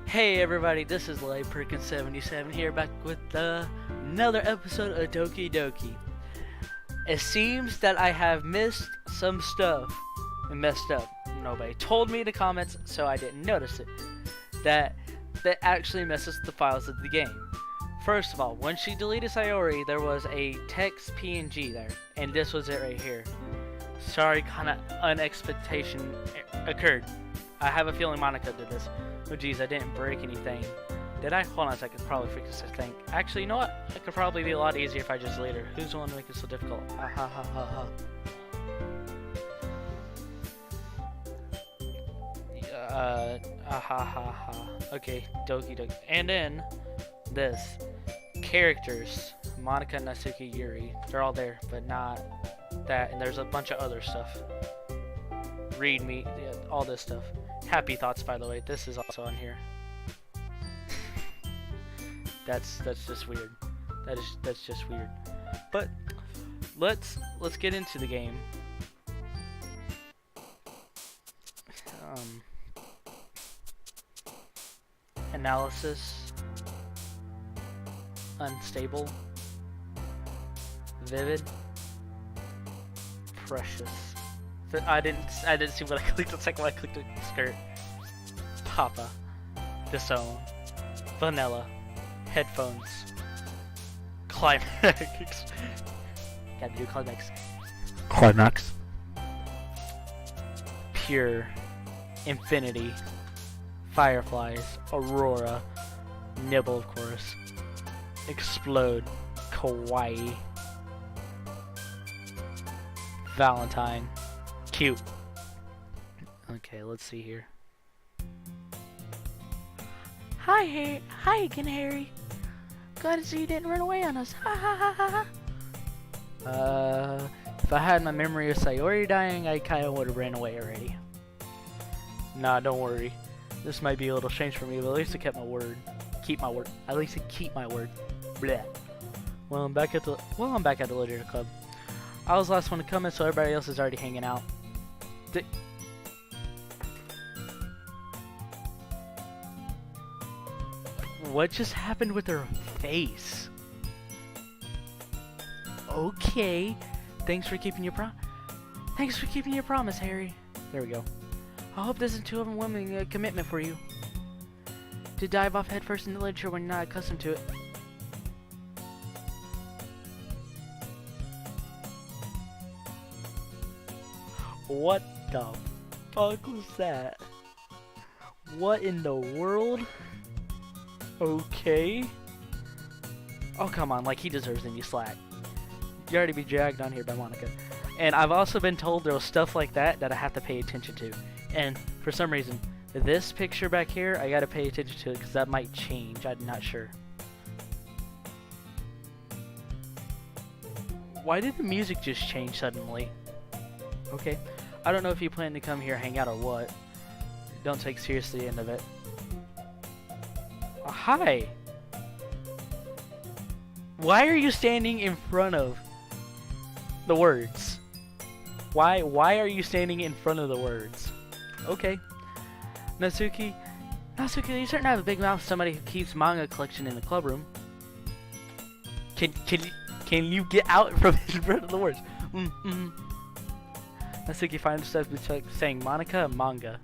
Hey everybody, this is Perkins77 here back with another episode of Doki Doki. It seems that I have missed some stuff and messed up. Nobody told me in the comments, so I didn't notice it. That actually messes the files of the game. First of all, when she deleted Sayori, there was a text PNG there, and this was it right here. Sorry, kinda unexpectation occurred. I have a feeling Monica did this. Oh geez, I didn't break anything. Did I? Hold on a second, probably fix this, I think. Actually, you know what? It could probably be a lot easier if I just delete her. Who's the one to make it so difficult? Ah ha ha ha ha. Ha ha ha. Okay, Doki Doki. And then, this. Characters. Monica, Natsuki, Yuri. They're all there, but not that. And there's a bunch of other stuff. Read me, yeah, all this stuff. Happy thoughts, by the way. This is also on here. that's just weird. That's just weird. But let's get into the game. Analysis. Unstable. Vivid. Precious. I didn't see what I clicked the second one I clicked the skirt. Papa. Disown. Vanilla. Headphones. Climax. Gotta do climax. Climax. Pure. Infinity. Fireflies. Aurora. Nibble, of course. Explode. Kawaii. Valentine. Cute. Okay, let's see here. Hi again, Harry. Glad to see you didn't run away on us. Ha ha ha ha ha. If I had my memory of Sayori dying, I kinda would've ran away already. Nah, don't worry. This might be a little strange for me, but at least I kept my word. Keep my word. At least I keep my word. Bleh. Well, I'm back at the Literature Club. I was the last one to come in, so everybody else is already hanging out. What just happened with her face? Okay. Thanks for keeping your promise, Harry. There we go. I hope this isn't too overwhelming a commitment for you. To dive off headfirst into literature when you're not accustomed to it. What the fuck was that? What in the world? Okay. Oh, come on, like he deserves any slack. You already be dragged on here by Monica. And I've also been told there was stuff like that I have to pay attention to. And for some reason, this picture back here, I gotta pay attention to it because that might change. I'm not sure. Why did the music just change suddenly? Okay. I don't know if you plan to come here, hang out, or what. Don't take seriously the end of it. Hi! Why are you standing in front of the words? Why are you standing in front of the words? Okay. Natsuki, you certainly have a big mouth for somebody who keeps manga collection in the club room. Can you get out from in front of the words? Natsuki finds herself saying Monica manga.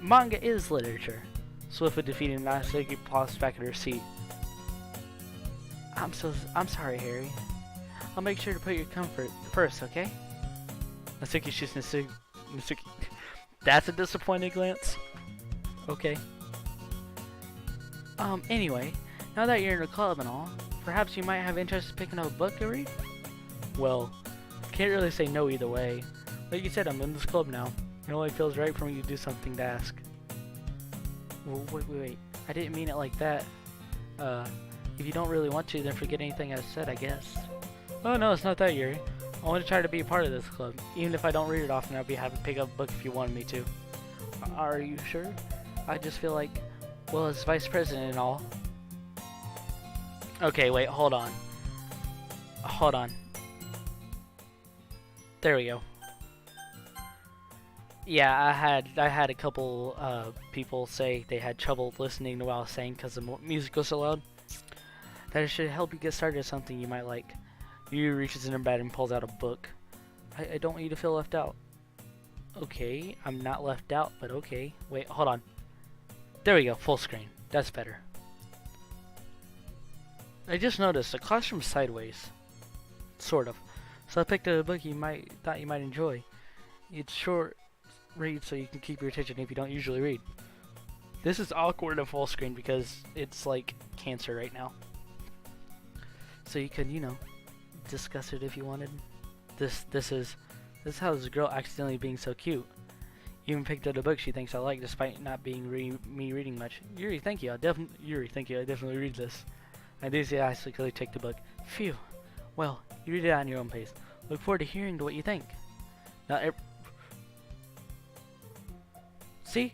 Manga is literature. Swiftly defeating Natsuki plops back at her seat. I'm sorry, Harry. I'll make sure to put your comfort first, okay? Natsuki shoots Natsuki. That's a disappointed glance. Okay. Anyway, now that you're in the club and all, perhaps you might have interest in picking up a book to read? Well, can't really say no either way. Like you said, I'm in this club now. It only feels right for me to do something to ask. Well, wait. I didn't mean it like that. If you don't really want to, then forget anything I said, I guess. Oh no, it's not that, Yuri. I want to try to be a part of this club. Even if I don't read it often, I'll be happy to pick up a book if you wanted me to. Are you sure? I just feel like, well, as vice president and all. Okay, wait, hold on. There we go. Yeah, I had a couple people say they had trouble listening to what I was saying because the music was so loud. That should help you get started with something you might like. Yuri reaches in her bed and pulls out a book. I don't want you to feel left out. Okay, I'm not left out, but okay. Wait, hold on. There we go, full screen. That's better. I just noticed the classroom's sideways. Sort of. So I picked a book thought you might enjoy. It's short read so you can keep your attention if you don't usually read. This is awkward in full screen because it's like cancer right now. So you could, discuss it if you wanted. This is how this girl accidentally being so cute. Even picked up a book she thinks I like despite not being me reading much. Yuri, thank you. I definitely read this. I enthusiastically take the book. Phew. Well, you read it on your own pace. Look forward to hearing what you think. Now, See,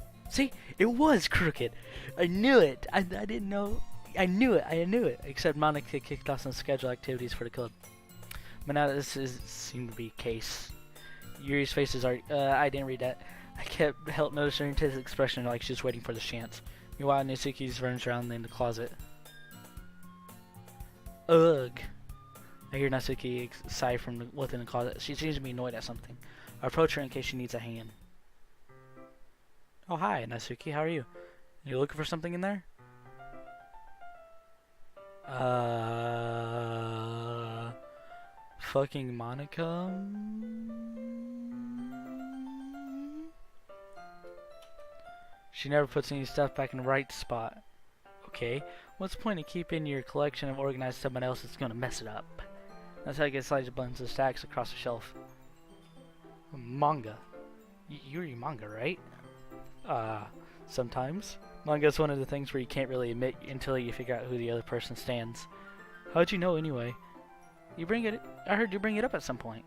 it was crooked. I knew it. I didn't know. I knew it. Except Monica kicked off some scheduled activities for the club. But now this seemed to be the case. Yuri's face is I didn't read that. I can't help noticing his expression like she's waiting for the chance. Meanwhile, Natsuki's runs around in the closet. Ugh. I hear Natsuki sigh from within the closet. She seems to be annoyed at something. I approach her in case she needs a hand. Oh, hi, Natsuki. How are you? You looking for something in there? Fucking Monica? She never puts any stuff back in the right spot. Okay, what's the point of keeping your collection of organized someone else that's gonna mess it up? That's how I get slides of buttons and stacks across the shelf. Manga. You read manga, right? Sometimes. Manga's one of the things where you can't really admit until you figure out who the other person stands. How'd you know anyway? I heard you bring it up at some point.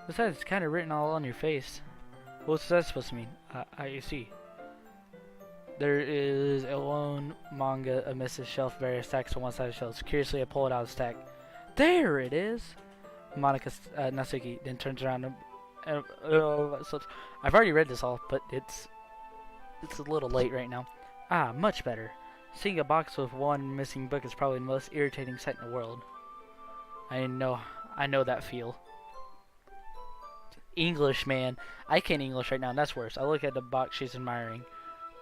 Besides, it's kind of written all on your face. What's that supposed to mean? I see. There is a lone manga amidst the shelf, various stacks on one side of the shelf. Curiously, I pull it out of the stack. There it is! Monica, Natsuki then turns around and I've already read this all, but it's a little late right now. Ah, much better. Seeing a box with one missing book is probably the most irritating sight in the world. I know that feel. English, man. I can't English right now, and that's worse. I look at the box she's admiring.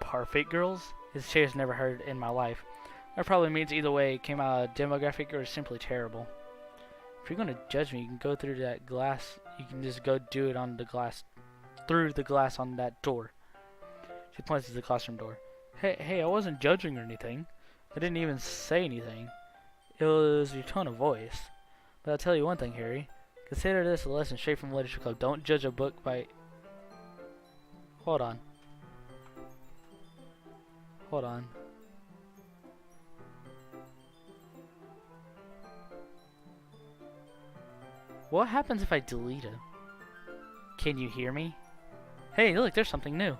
Perfect girls? His chair's never heard in my life. That probably means either way it came out of demographic or simply terrible. If you're gonna judge me, you can go through that glass. You can just go do it on the glass, through the glass on that door. She points to the classroom door. Hey, I wasn't judging or anything. I didn't even say anything. It was your tone of voice. But I'll tell you one thing, Harry. Consider this a lesson straight from Literature Club. Don't judge a book by... Hold on. What happens if I delete it? Can you hear me? Hey, look, there's something new.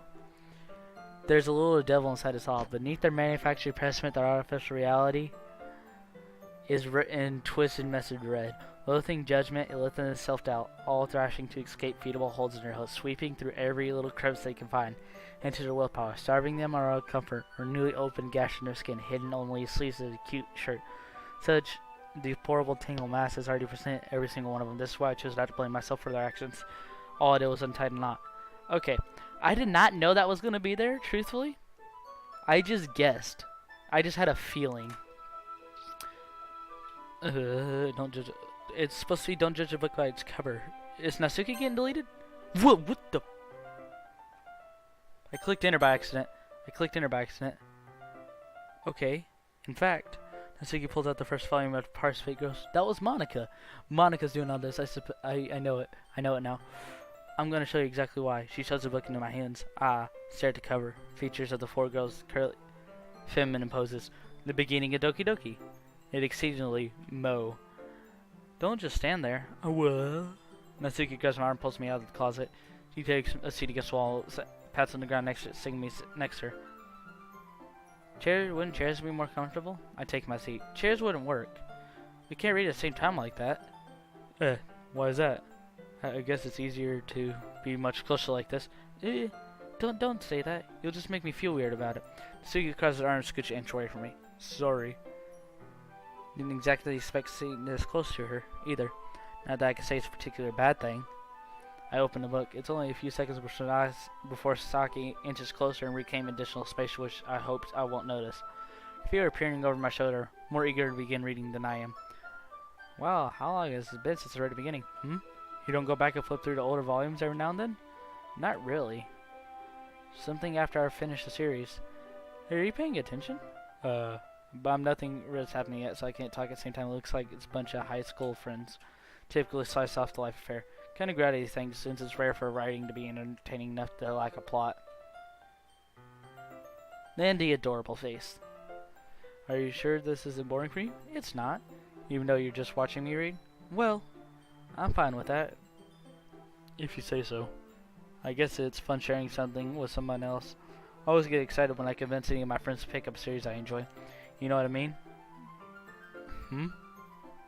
There's a little devil inside us all. Beneath their manufactured precedent, their artificial reality is written in twisted message red. Loathing, judgment, illithiness, self-doubt, all thrashing to escape feudable holds in their host, sweeping through every little crevice they can find into their willpower, starving them of our comfort, or newly opened gash in their skin, hidden only sleeves of a cute shirt. Such deplorable tangle mass is already present every single one of them. This is why I chose not to blame myself for their actions. All I did was untie the knot. Okay, I did not know that was going to be there, truthfully. I just guessed. I just had a feeling. Don't judge. It's supposed to be don't judge a book by its cover. Is Natsuki getting deleted? What the? I clicked enter by accident. Okay. In fact, Natsuki pulls out the first volume of Parse Fate Girls. That was Monica. Monica's doing all this. I know it. I know it now. I'm going to show you exactly why. She shoves the book into my hands. Stare at the cover. Features of the four girls' curly, feminine poses. The beginning of Doki Doki. It exceedingly Mo. Don't just stand there. Oh, what? Natsuki grabs my arm and pulls me out of the closet. She takes a seat against the wall, pats on the ground next to her. Wouldn't chairs be more comfortable? I take my seat. Chairs wouldn't work. We can't read at the same time like that. Why is that? I guess it's easier to be much closer like this. don't say that. You'll just make me feel weird about it. Suki crosses her arms, scooch an inch away from me. Sorry. Didn't exactly expect seeing this close to her, either. Not that I can say it's a particularly bad thing. I open the book. It's only a few seconds before Sasaki inches closer and reclaim additional space, which I hoped I won't notice. I feel her peering over my shoulder, more eager to begin reading than I am. Wow, how long has it been since the very beginning? You don't go back and flip through the older volumes every now and then? Not really. Something after I finish the series. Hey, are you paying attention? But nothing really's happening yet, so I can't talk at the same time. It looks like it's a bunch of high school friends. Typically slice off the life affair. Kind of glad these things, since it's rare for writing to be entertaining enough to lack a plot. Then the adorable face. Are you sure this isn't boring for you? It's not. Even though you're just watching me read? Well, I'm fine with that. If you say so. I guess it's fun sharing something with someone else. I always get excited when I convince any of my friends to pick up a series I enjoy. You know what I mean?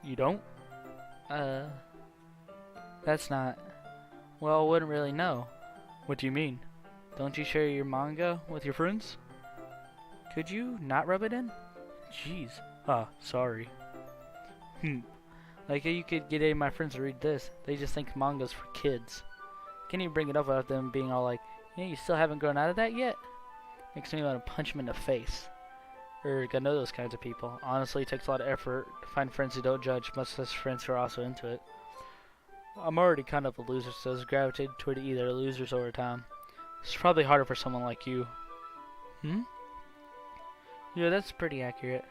You don't? That's not... Well, I wouldn't really know. What do you mean? Don't you share your manga with your friends? Could you not rub it in? Jeez. Sorry. Like, you could get any of my friends to read this. They just think manga's for kids. Can't even bring it up without them being all like, yeah, you still haven't grown out of that yet? Makes me want to punch them in the face. I know those kinds of people. Honestly, it takes a lot of effort to find friends who don't judge, much less friends who are also into it. I'm already kind of a loser, so I've gravitated toward either losers over time. It's probably harder for someone like you. Yeah, that's pretty accurate.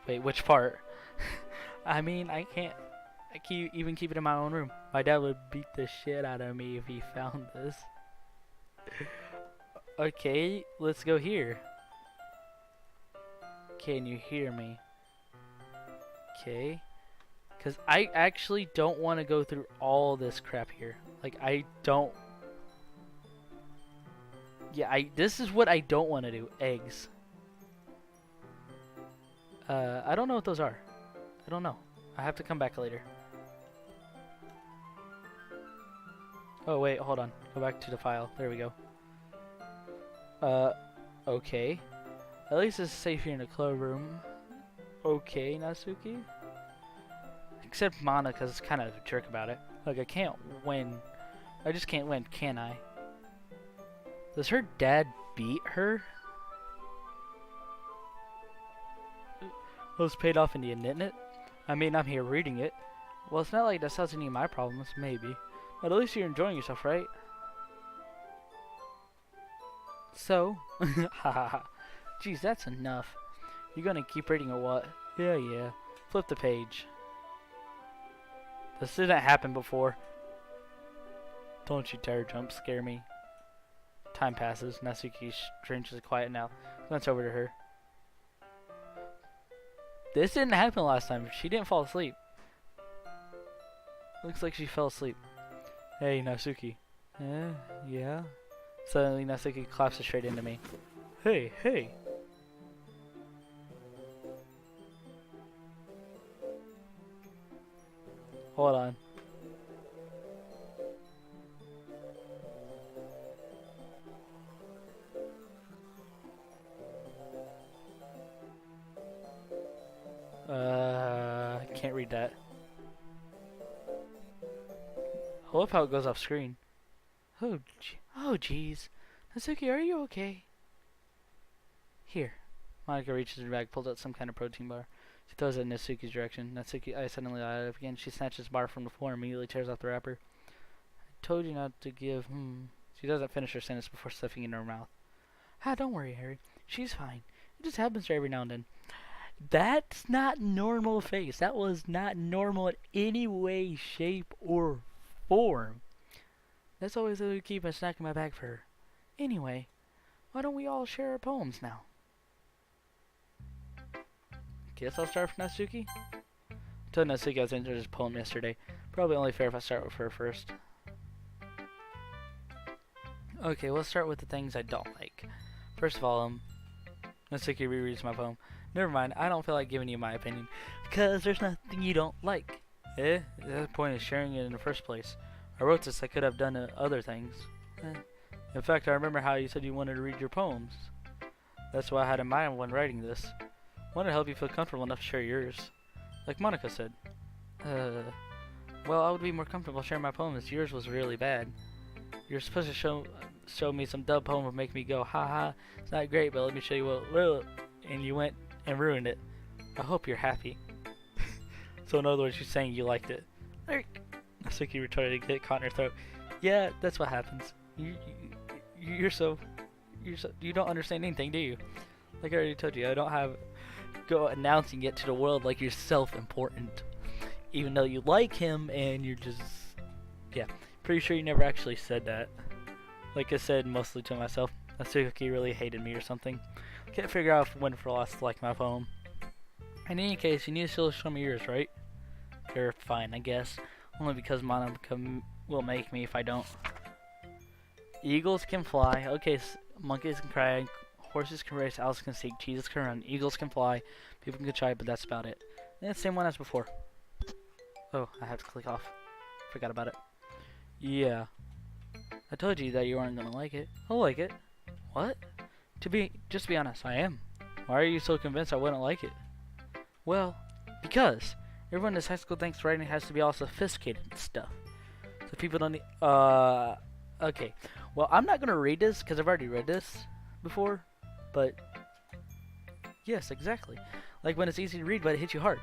Wait, which part? I mean, I can't even keep it in my own room. My dad would beat the shit out of me if he found this. Okay, let's go here. Can you hear me? Okay. Because I actually don't want to go through all this crap here. Like, I don't... Yeah, this is what I don't want to do. Eggs. I don't know what those are. I don't know. I have to come back later. Oh, wait, hold on. Go back to the file. There we go. Okay. At least it's safe here in the club room. Okay, Natsuki. Except Mana, because it's kind of a jerk about it. Like, I can't win. I just can't win, can I? Does her dad beat her? Was paid off in the internet? I mean, I'm here reading it. Well, it's not like that solves any of my problems, maybe. But at least you're enjoying yourself, right? So? Hahaha. Jeez, that's enough. You gonna keep reading or what? Yeah. Flip the page. This didn't happen before. Don't you dare jump scare me. Time passes. Natsuki strangely quiet now. Glance over to her. This didn't happen last time. She didn't fall asleep. Looks like she fell asleep. Hey, Natsuki. Yeah? Suddenly, Natsuki collapses straight into me. Hey. Hold on. I can't read that. I love how it goes off screen. Oh jeez. Natsuki, are you okay? Here. Monica reaches her bag, pulls out some kind of protein bar. She throws it in Natsuki's direction. Natsuki eyes suddenly light up again. She snatches the bar from the floor and immediately tears off the wrapper. I told you not to give, She doesn't finish her sentence before stuffing it in her mouth. Don't worry, Harry. She's fine. It just happens to her every now and then. That's not normal face. That was not normal in any way, shape, or form. That's always how we keep a snack in my bag for her. Anyway, why don't we all share our poems now? Guess I'll start with Natsuki. I told Natsuki I was into this poem yesterday. Probably only fair if I start with her first. Okay, let's start with the things I don't like. First of all, Natsuki rereads my poem. Never mind, I don't feel like giving you my opinion, because there's nothing you don't like. The point is sharing it in the first place. I wrote this, I could have done other things. In fact, I remember how you said you wanted to read your poems. That's what I had in mind when writing this. I wanted to help you feel comfortable enough to share yours. Like Monica said. Well, I would be more comfortable sharing my poems. Yours was really bad. You're supposed to show me some dub poem would make me go, ha ha, it's not great, but let me show you what will. And you went and ruined it. I hope you're happy. So in other words, you're saying you liked it. Suki retorted to get caught in her throat. Yeah, that's what happens. You don't understand anything, do you? Like I already told you, I don't have go announcing it to the world like you're self-important. Even though you like him and you're just, yeah, pretty sure you never actually said that. Like I said mostly to myself. Suki really hated me or something. Can't figure out if when for last to like my poem. In any case, you need to still show me yours, right? You're fine, I guess. Only because Monica will make me if I don't. Eagles can fly. Okay, monkeys can cry. Horses can race. Owls can seek. Jesus can run. Eagles can fly. People can try, but that's about it. And it's the same one as before. Oh, I have to click off. Forgot about it. Yeah. I told you that you weren't gonna like it. I'll like it. What? Just to be honest, I am. Why are you so convinced I wouldn't like it? Well, because everyone in this high school thinks writing has to be all sophisticated and stuff. So people don't need, okay. Well, I'm not gonna read this because I've already read this before, but yes, exactly. Like when it's easy to read, but it hits you hard.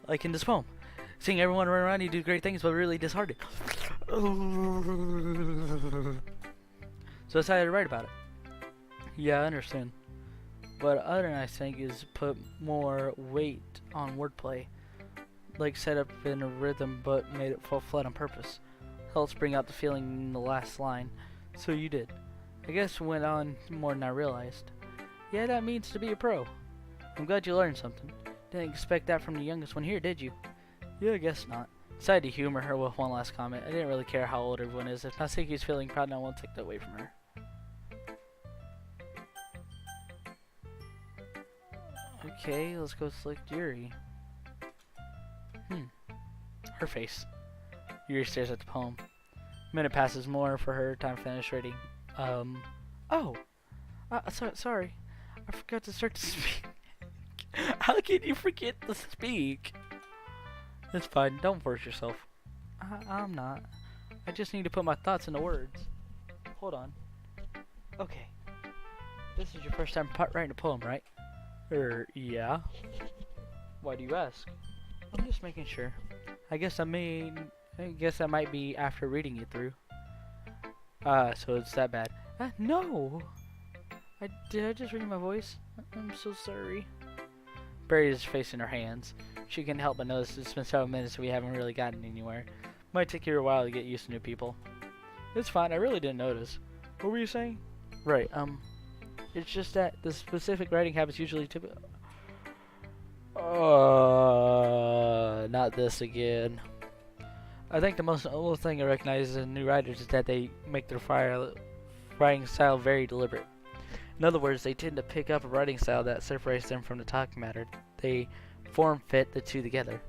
Like in this poem. Seeing everyone run around you do great things, but really disheartened. So I decided to write about it. Yeah, I understand. But other nice thing is put more weight on wordplay. Like set up in a rhythm but made it fall flat on purpose. Helps bring out the feeling in the last line. So you did. I guess it went on more than I realized. Yeah, that means to be a pro. I'm glad you learned something. Didn't expect that from the youngest one here, did you? Yeah, I guess not. Decided to humor her with one last comment. I didn't really care how old everyone is. If Nasuki's feeling proud, I won't take that away from her. Okay, let's go select Yuri. Her face. Yuri stares at the poem. A minute passes more for her time to finish reading. Sorry. I forgot to start to speak. How can you forget to speak? It's fine, don't force yourself. I'm not. I just need to put my thoughts into words. Hold on. Okay. This is your first time writing a poem, right? Yeah. Why do you ask? I'm just making sure. I guess that might be after reading it through. So it's that bad. No! Did I just read my voice? I'm so sorry. Buries his face in her hands. She can't help but notice it's been several minutes and we haven't really gotten anywhere. Might take you a while to get used to new people. It's fine, I really didn't notice. What were you saying? Right, it's just that the specific writing habits usually typical. Not this again. I think the most notable thing I recognize in new writers is that they make their writing style very deliberate. In other words, they tend to pick up a writing style that separates them from the talking matter. They form-fit the two together.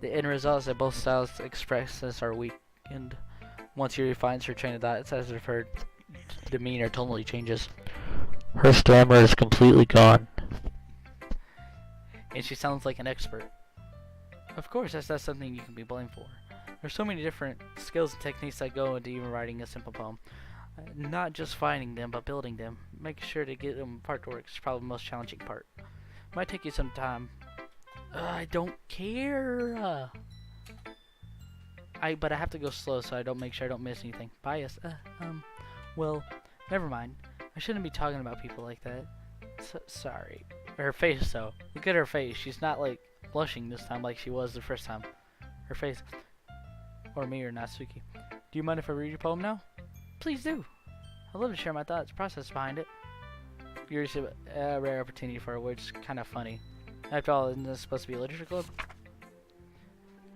The end result is that both styles expressiveness are weakened. Once Yuri finds her train of thought, it's as if her demeanor totally changes. Her stammer is completely gone. And she sounds like an expert. Of course, that's not something you can be blamed for. There's so many different skills and techniques that go into even writing a simple poem. Not just finding them, but building them. Making sure to get them apart to work is probably the most challenging part. Might take you some time. I don't care. But I have to go slow so I don't make sure I don't miss anything. Bias. Well, never mind. I shouldn't be talking about people like that. Sorry. Her face, though. Look at her face. She's not, like, blushing this time like she was the first time. Her face. Or me or Natsuki. Do you mind if I read your poem now? Please do. I'd love to share my thoughts, process behind it. Yuri said a rare opportunity for her, which is kind of funny. After all, isn't this supposed to be a literature club?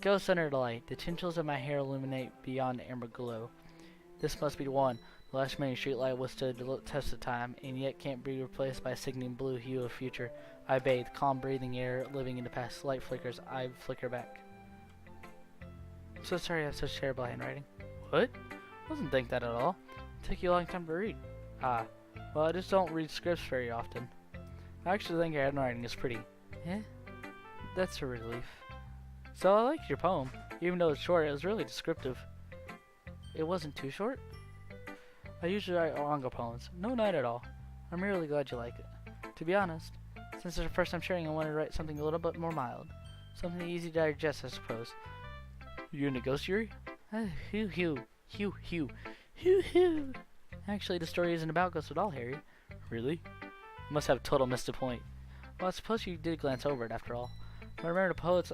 Ghost under the light. The tendrils of my hair illuminate beyond the amber glow. This must be the one. The last remaining streetlight withstood the test of time, and yet can't be replaced by a sickening blue hue of future. I bathe, calm breathing air, living in the past. Light flickers, I flicker back. I'm so sorry I have such terrible handwriting. What? I wasn't think that at all. Took you a long time to read. Ah, well, I just don't read scripts very often. I actually think your handwriting is pretty. Eh? That's a relief. So I liked your poem. Even though it's short, it was really descriptive. It wasn't too short? I usually write longer poems. No, not at all. I'm really glad you like it. To be honest, since it's the first time sharing, I wanted to write something a little bit more mild. Something easy to digest, I suppose. You into ghost theory? Hoo. Actually, the story isn't about ghosts at all, Harry. Really? I must have total missed the point. Well, I suppose you did glance over it after all. I remember the poets,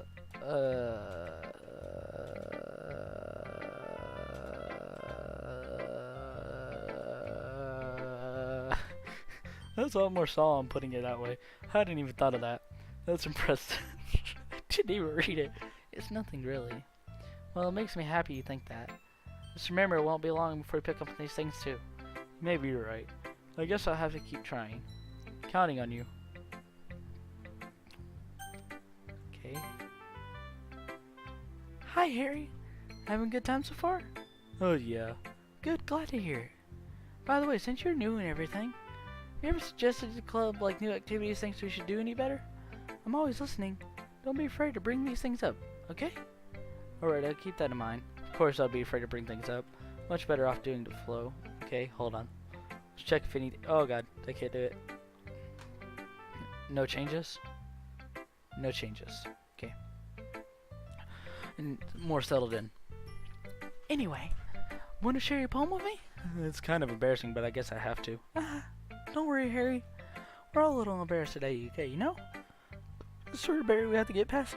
that's a lot more solemn putting it that way. I hadn't even thought of that. That's impressive. I didn't even read it. It's nothing really. Well, it makes me happy you think that. Just remember, it won't be long before you pick up on these things too. Maybe you're right. I guess I'll have to keep trying. Counting on you. Okay. Hi, Harry. Having a good time so far? Oh, yeah. Good, glad to hear it. By the way, since you're new and everything, have you ever suggested to the club, like, new activities, things we should do any better? I'm always listening. Don't be afraid to bring these things up, okay? Alright, I'll keep that in mind. Of course I'll be afraid to bring things up. Much better off doing the flow. Okay, hold on. Let's check if any... Oh god, I can't do it. No changes? No changes. Okay. And more settled in. Anyway, want to share your poem with me? It's kind of embarrassing, but I guess I have to. Don't worry, Harry. We're all a little embarrassed today, okay, you know? The sort of barrier we have to get past.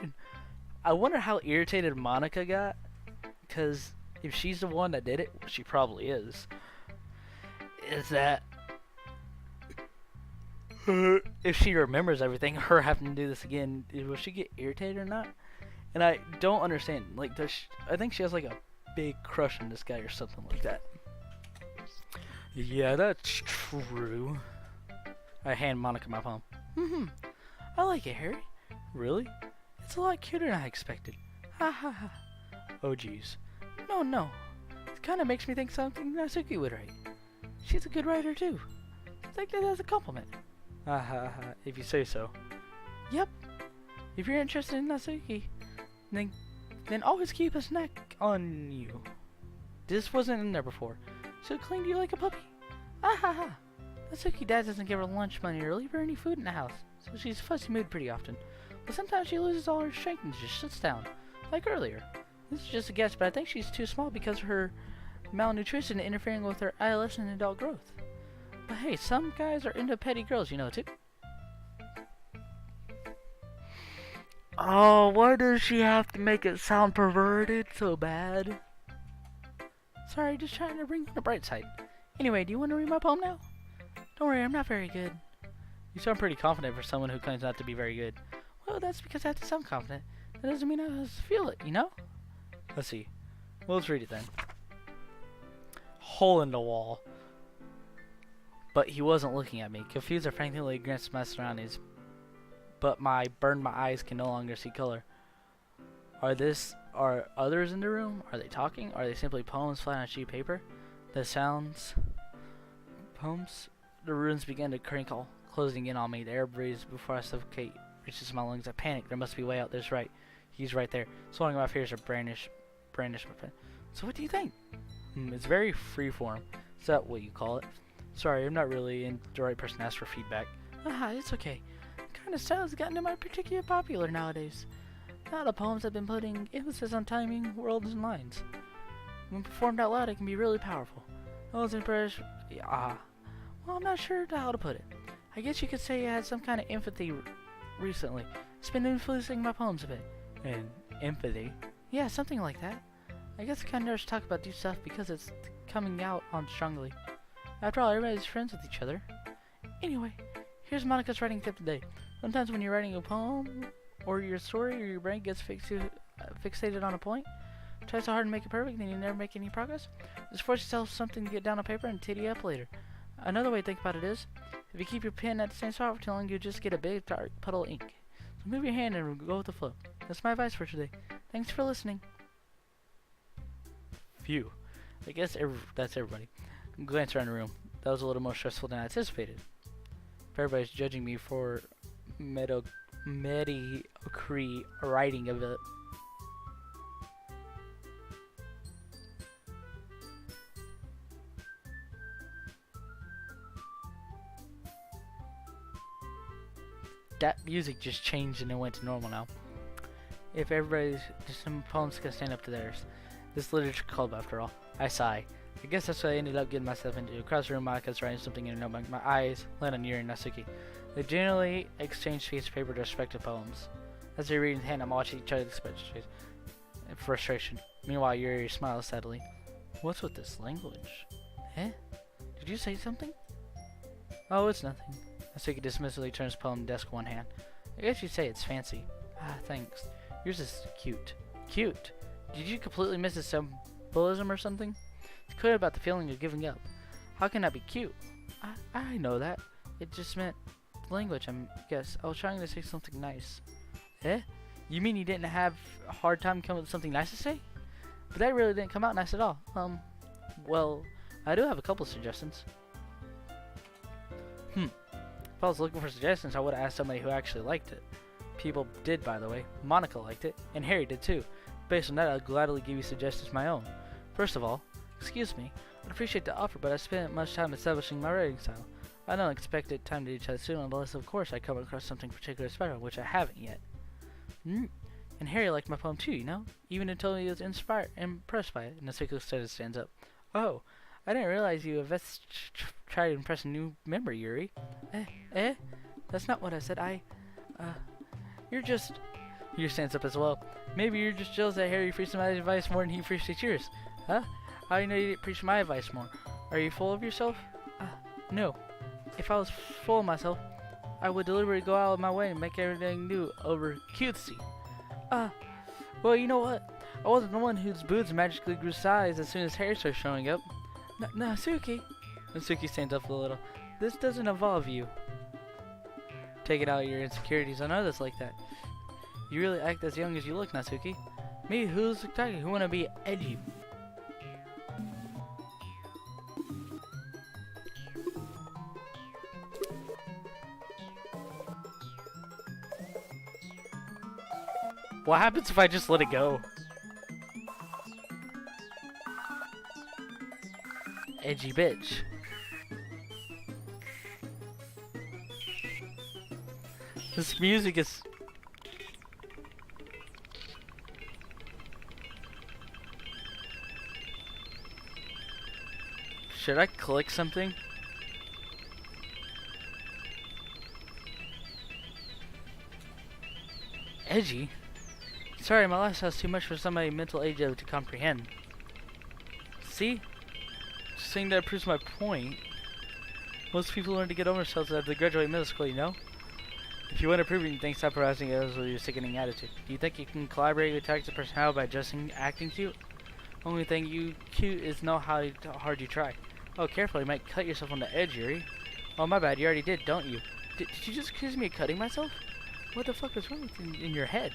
I wonder how irritated Monica got, because if she's the one that did it, which she probably is that if she remembers everything, her having to do this again, will she get irritated or not? And I don't understand. Like, I think she has like a big crush on this guy or something like that. Yeah, that's true. I hand Monica my poem. I like it, Harry. Really? It's a lot cuter than I expected. Ha ha ha. Oh jeez. No. It kind of makes me think something Natsuki would write. She's a good writer too. Take that as a compliment. Ha ha ha. If you say so. Yep. If you're interested in Natsuki, then always keep a snack on you. This wasn't in there before. She'll cling to you like a puppy. Ah ha ha. Natsuki dad doesn't give her lunch money or leave her any food in the house, so she's fussy mood pretty often. But sometimes she loses all her strength and just sits down, like earlier. This is just a guess, but I think she's too small because of her malnutrition interfering with her adolescent and adult growth. But hey, some guys are into petty girls, you know, too. Oh, why does she have to make it sound perverted so bad? Sorry, just trying to bring on the bright side. Anyway, do you want to read my poem now? Don't worry, I'm not very good. You sound pretty confident for someone who claims not to be very good. Well, that's because I have to sound confident. That doesn't mean I have to feel it, you know? Let's see. Well, let's read it then. Hole in the wall. But he wasn't looking at me. Confused or frankly against my surroundings. But my eyes can no longer see color. Are others in the room? Are they talking? Are they simply poems flat on sheet paper? The sounds... Poems? The runes began to crinkle, closing in on me. The air breeze before I suffocate reaches my lungs. I panic. There must be a way out. There's right. He's right there. Swallowing my fears or brandish my pen. So what do you think? It's very freeform. Is that what you call it? Sorry, I'm not really the right person to ask for feedback. It's okay. The kind of style has gotten to my particular popular nowadays. Now the poems have been putting emphasis on timing, words, and lines. When performed out loud, it can be really powerful. I was impressed. Well, I'm not sure how to put it. I guess you could say I had some kind of empathy recently. It's been influencing my poems a bit. And empathy? Yeah, something like that. I guess I kind of nervous to talk about deep stuff because it's coming out on strongly. After all, everybody's friends with each other. Anyway, here's Monica's writing tip today. Sometimes when you're writing a poem, or your story, or your brain gets fixated on a point, try so hard to make it perfect, then you never make any progress. Just force yourself something to get down on paper and titty up later. Another way to think about it is, if you keep your pen at the same spot for too long, you just get a big dark puddle of ink. So move your hand and go with the flow. That's my advice for today. Thanks for listening. Phew. I guess that's everybody. Glance around the room. That was a little more stressful than I anticipated. Everybody's judging me for mediocre writing of it. That music just changed and it went to normal now. If everybody's, just some poems can stand up to theirs. This literature club, after all. I sigh. I guess that's what I ended up getting myself into. Across the room, Monika's writing something in a notebook. My eyes land on Yuri and Natsuki. They generally exchange piece of paper to respective poems. As they read in hand, I'm watching each other's expressions in frustration. Meanwhile, Yuri smiles sadly. What's with this language? Eh? Did you say something? Oh, it's nothing. Natsuki dismissively turns poem desk one hand. I guess you'd say it's fancy. Ah, thanks. Yours is cute. Cute? Did you completely miss the symbolism or something? It's clear about the feeling of giving up. How can that be cute? I know that. It just meant language, I guess. I was trying to say something nice. Eh? You mean you didn't have a hard time coming up with something nice to say? But that really didn't come out nice at all. Well, I do have a couple suggestions. If I was looking for suggestions, I would have asked somebody who actually liked it. People did, by the way. Monica liked it, and Harry did too. Based on that, I'll gladly give you suggestions of my own. First of all, excuse me, I'd appreciate the offer, but I spent much time establishing my writing style. I don't expect it time to each other soon, unless of course I come across something particularly special, which I haven't yet. And Harry liked my poem too, you know? Even until he was impressed by it. And Natsuki stands up. Oh, I didn't realize you have tried to impress a new member, Yuri. That's not what I said. You're just... Yuri stands up as well. Maybe you're just jealous that Harry appreciates my advice more than he appreciates yours. Huh? How do you know you appreciate my advice more? Are you full of yourself? No. If I was full of myself, I would deliberately go out of my way and make everything new over cutesy. Well, you know what? I wasn't the one whose boobs magically grew size as soon as Harry started showing up. Natsuki. Natsuki stands up a little. This doesn't involve you. Taking out your insecurities on others like that. You really act as young as you look, Natsuki. Me, who's talking? Who wanna be edgy? What happens if I just let it go? Edgy bitch. This music is... Should I click something? Edgy? Sorry, my lifestyle's too much for somebody mental age to comprehend. See? Just saying that proves my point. Most people learn to get over themselves after they graduate middle school, you know? If you want to prove anything, stop harassing others with your sickening attitude. Do you think you can collaborate with targets of personality by adjusting acting cute? Only thing you cute is know how hard you try. Oh, careful, you might cut yourself on the edge, Yuri. Oh, my bad, you already did, don't you? Did you just accuse me of cutting myself? What the fuck is wrong with in your head?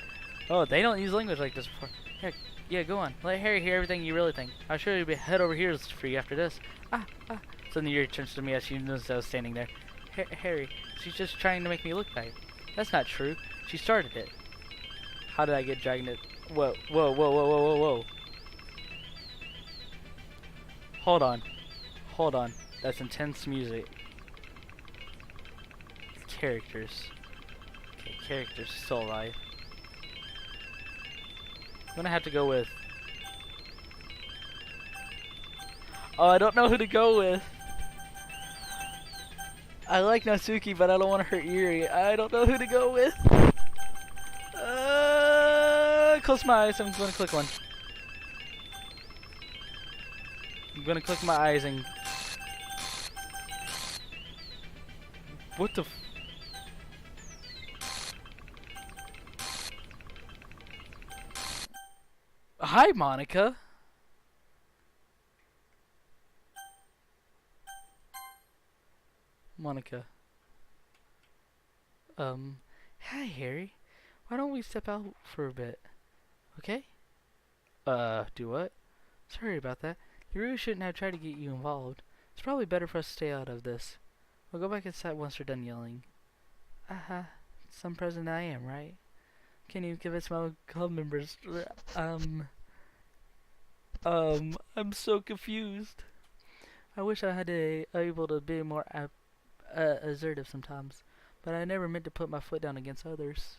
Oh, they don't use language like this before. Heck, yeah, go on. Let Harry hear everything you really think. I'm sure he'll be head over heels for you after this. Suddenly Yuri turns to me as she knows I was standing there. Harry, she's just trying to make me look bad. That's not true. She started it. How did I get dragged it? Whoa. Hold on. That's intense music. Characters. Okay, characters still alive. I'm gonna have to go with... Oh, I don't know who to go with. I like Natsuki, but I don't want to hurt Yuri. I don't know who to go with. Close my eyes. I'm gonna click one. I'm gonna click my eyes and... What the f... Hi, Monica. Monica. Hi, Harry. Why don't we step out for a bit? Okay? Do what? Sorry about that. You really shouldn't have tried to get you involved. It's probably better for us to stay out of this. We'll go back inside once we're done yelling. Aha, some president I am, right? Can you convince my club members? I'm so confused. I wish I had able to be more assertive sometimes, but I never meant to put my foot down against others.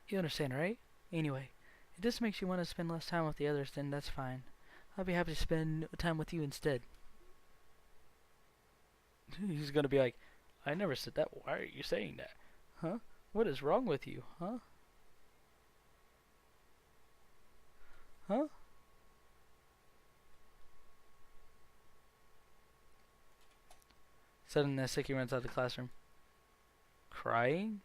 You understand, right? Anyway, if this makes you want to spend less time with the others, then that's fine. I'll be happy to spend time with you instead. He's gonna be like, I never said that. Why are you saying that? Huh? What is wrong with you? Huh? Huh? Suddenly, Nasiki runs out of the classroom. Crying?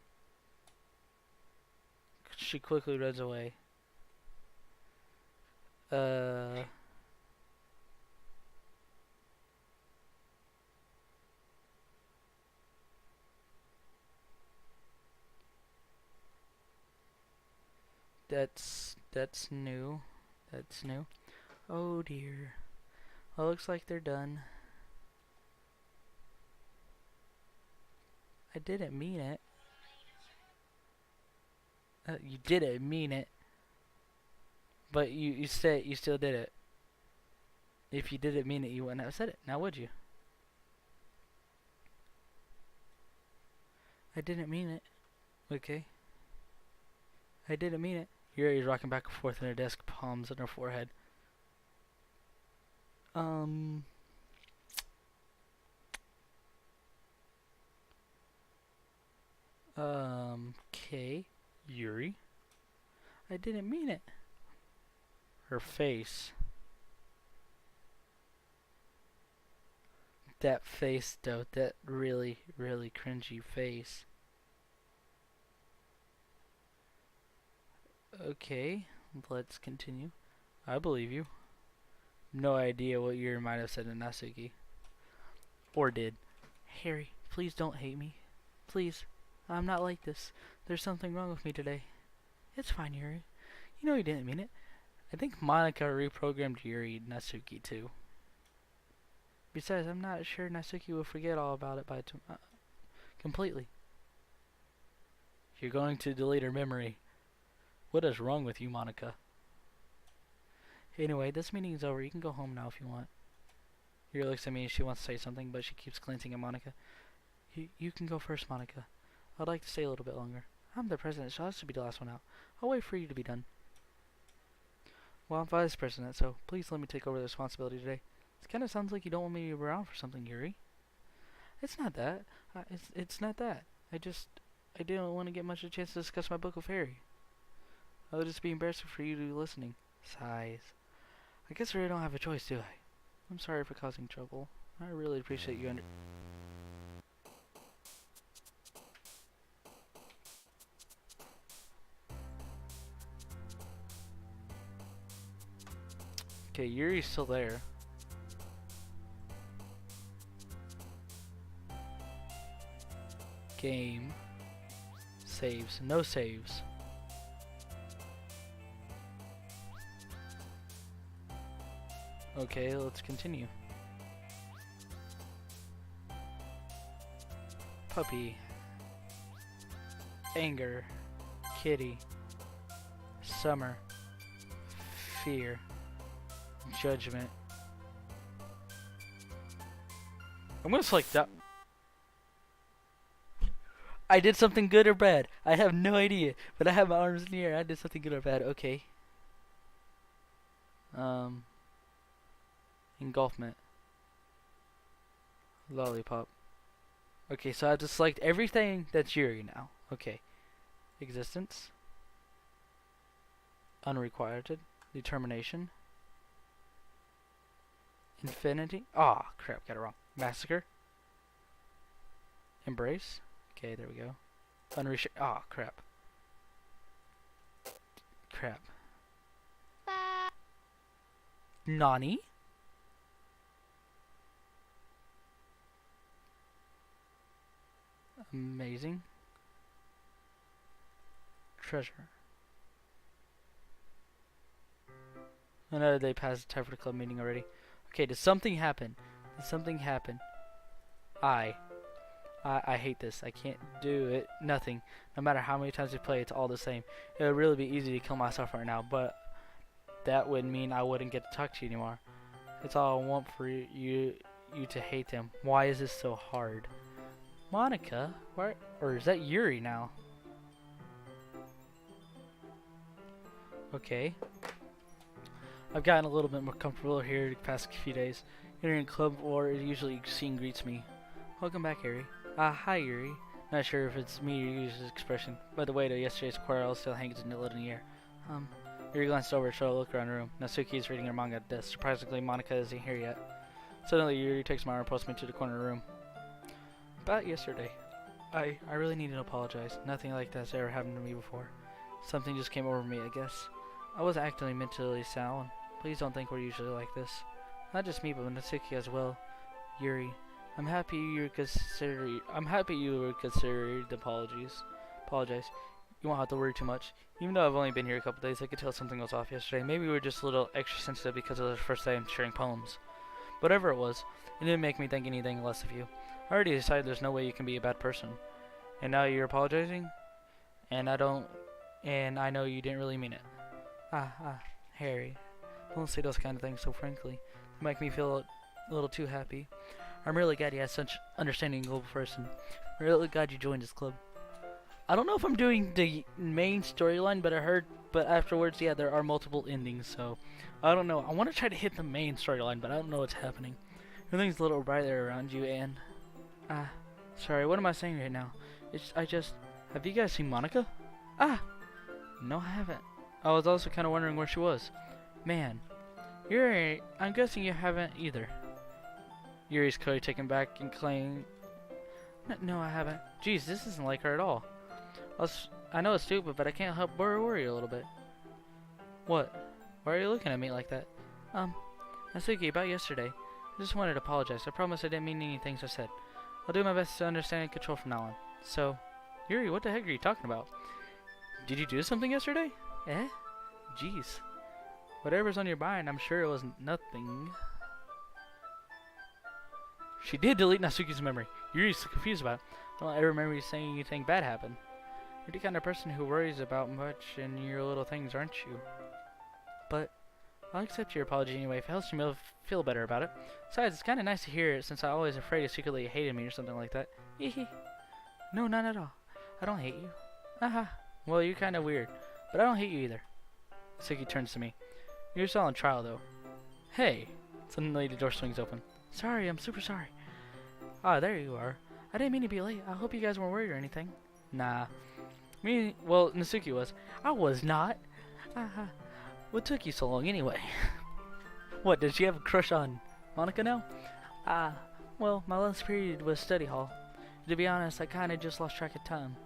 She quickly runs away. That's new. That's new. Oh dear. Well, looks like they're done. I didn't mean it. You didn't mean it. But you said you still did it. If you didn't mean it, you wouldn't have said it. Now would you? I didn't mean it. Okay. I didn't mean it. Yuri's rocking back and forth in her desk, palms on her forehead. Okay. Yuri. I didn't mean it. Her face. That face, though. That really, really cringy face. Okay. Let's continue. I believe you. No idea what Yuri might have said to Natsuki. Or did. Harry, please don't hate me. Please. I'm not like this. There's something wrong with me today. It's fine, Yuri. You know you didn't mean it. I think Monica reprogrammed Yuri Natsuki too. Besides, I'm not sure Natsuki will forget all about it by completely. You're going to delete her memory. What is wrong with you, Monica? Anyway, this meeting is over. You can go home now if you want. Yuri looks at me and she wants to say something, but she keeps glancing at Monica. You can go first, Monica. I'd like to stay a little bit longer. I'm the president, so I should be the last one out. I'll wait for you to be done. Well, I'm vice president, so please let me take over the responsibility today. It kind of sounds like you don't want me to be around for something, Yuri. It's not that. It's not that. I didn't want to get much of a chance to discuss my book with Harry. I would just be embarrassing for you to be listening. Sighs. I guess I really don't have a choice, do I? I'm sorry for causing trouble. I really appreciate you Okay, Yuri's still there. Game. Saves. No saves. Okay, let's continue. Puppy. Anger. Kitty. Summer. Fear. Judgment. I'm gonna select that. I did something good or bad. I have no idea, but I have my arms in the air. I did something good or bad. Okay. Engulfment. Lollipop. Okay, so I have to select everything that's Yuri now. Okay. Existence. Unrequited. Determination. Infinity. Ah, crap, got it wrong. Massacre. Embrace. Okay, there we go. Unrestricted. Ah, crap. Crap. Nani? Amazing. Treasure. Another day passed. Time for the club meeting already. Okay, did something happen? Something happened. I I hate this. I can't do it. Nothing. No matter how many times we play, it's all the same. It would really be easy to kill myself right now, but that would mean I wouldn't get to talk to you anymore. It's all I want for you to hate them. Why is this so hard? Monica? Where, or is that Yuri now? Okay. I've gotten a little bit more comfortable here the past few days. Entering club or usually scene greets me. Welcome back, Yuri. Hi, Yuri. Not sure if it's me or you use this expression. By the way, though, yesterday's quarrel still hangs in the air. Yuri glanced over, showed a look around the room. Natsuki is reading her manga at the desk. Surprisingly, Monica isn't here yet. Suddenly, Yuri takes my arm and pulls me to the corner of the room. About yesterday. I really need to apologize. Nothing like that's ever happened to me before. Something just came over me, I guess. I wasn't acting mentally sound. Please don't think we're usually like this. Not just me, but Natsuki as well. Yuri, I'm happy you were considered the apologize. You won't have to worry too much. Even though I've only been here a couple days, I could tell something was off yesterday. Maybe we were just a little extra sensitive because it was the first time sharing poems. Whatever it was, it didn't make me think anything less of you. I already decided there's no way you can be a bad person. And now you're apologizing? And I know you didn't really mean it. Harry. Don't say those kind of things so frankly. You make me feel a little too happy. I'm really glad you had such understanding global person. I'm really glad you joined this club. I don't know if I'm doing the main storyline, but afterwards, yeah, there are multiple endings, so I don't know. I want to try to hit the main storyline, but I don't know what's happening. Everything's a little brighter around you, and sorry, what am I saying right now? Have you guys seen Monica? No, I haven't. I was also kind of wondering where she was. Man, I'm guessing you haven't either. Yuri's clearly taken back and claiming, no, I haven't. Jeez, this isn't like her at all. I know it's stupid, but I can't help but worry a little bit. What? Why are you looking at me like that? Natsuki, about yesterday. I just wanted to apologize. I promise I didn't mean any things I said. I'll do my best to understand and control from now on. So, Yuri, what the heck are you talking about? Did you do something yesterday? Eh? Jeez. Whatever's on your mind, I'm sure it was nothing. She did delete Natsuki's memory. Yuri's confused about it. I don't ever remember you saying anything bad happened. You're the kind of person who worries about much in your little things, aren't you? But I'll accept your apology anyway if it helps you feel better about it. Besides, it's kind of nice to hear it since I'm always afraid you secretly hated me or something like that. Hehe. No, not at all. I don't hate you. Well, you're kind of weird, but I don't hate you either. Natsuki turns to me. You're still on trial, though. Hey! Suddenly the door swings open. Sorry, I'm super sorry. There you are. I didn't mean to be late. I hope you guys weren't worried or anything. Nah. Well, Natsuki was. I was not. What took you so long anyway? What, did she have a crush on Monica now? Well, my last period was study hall. To be honest, I kinda just lost track of time.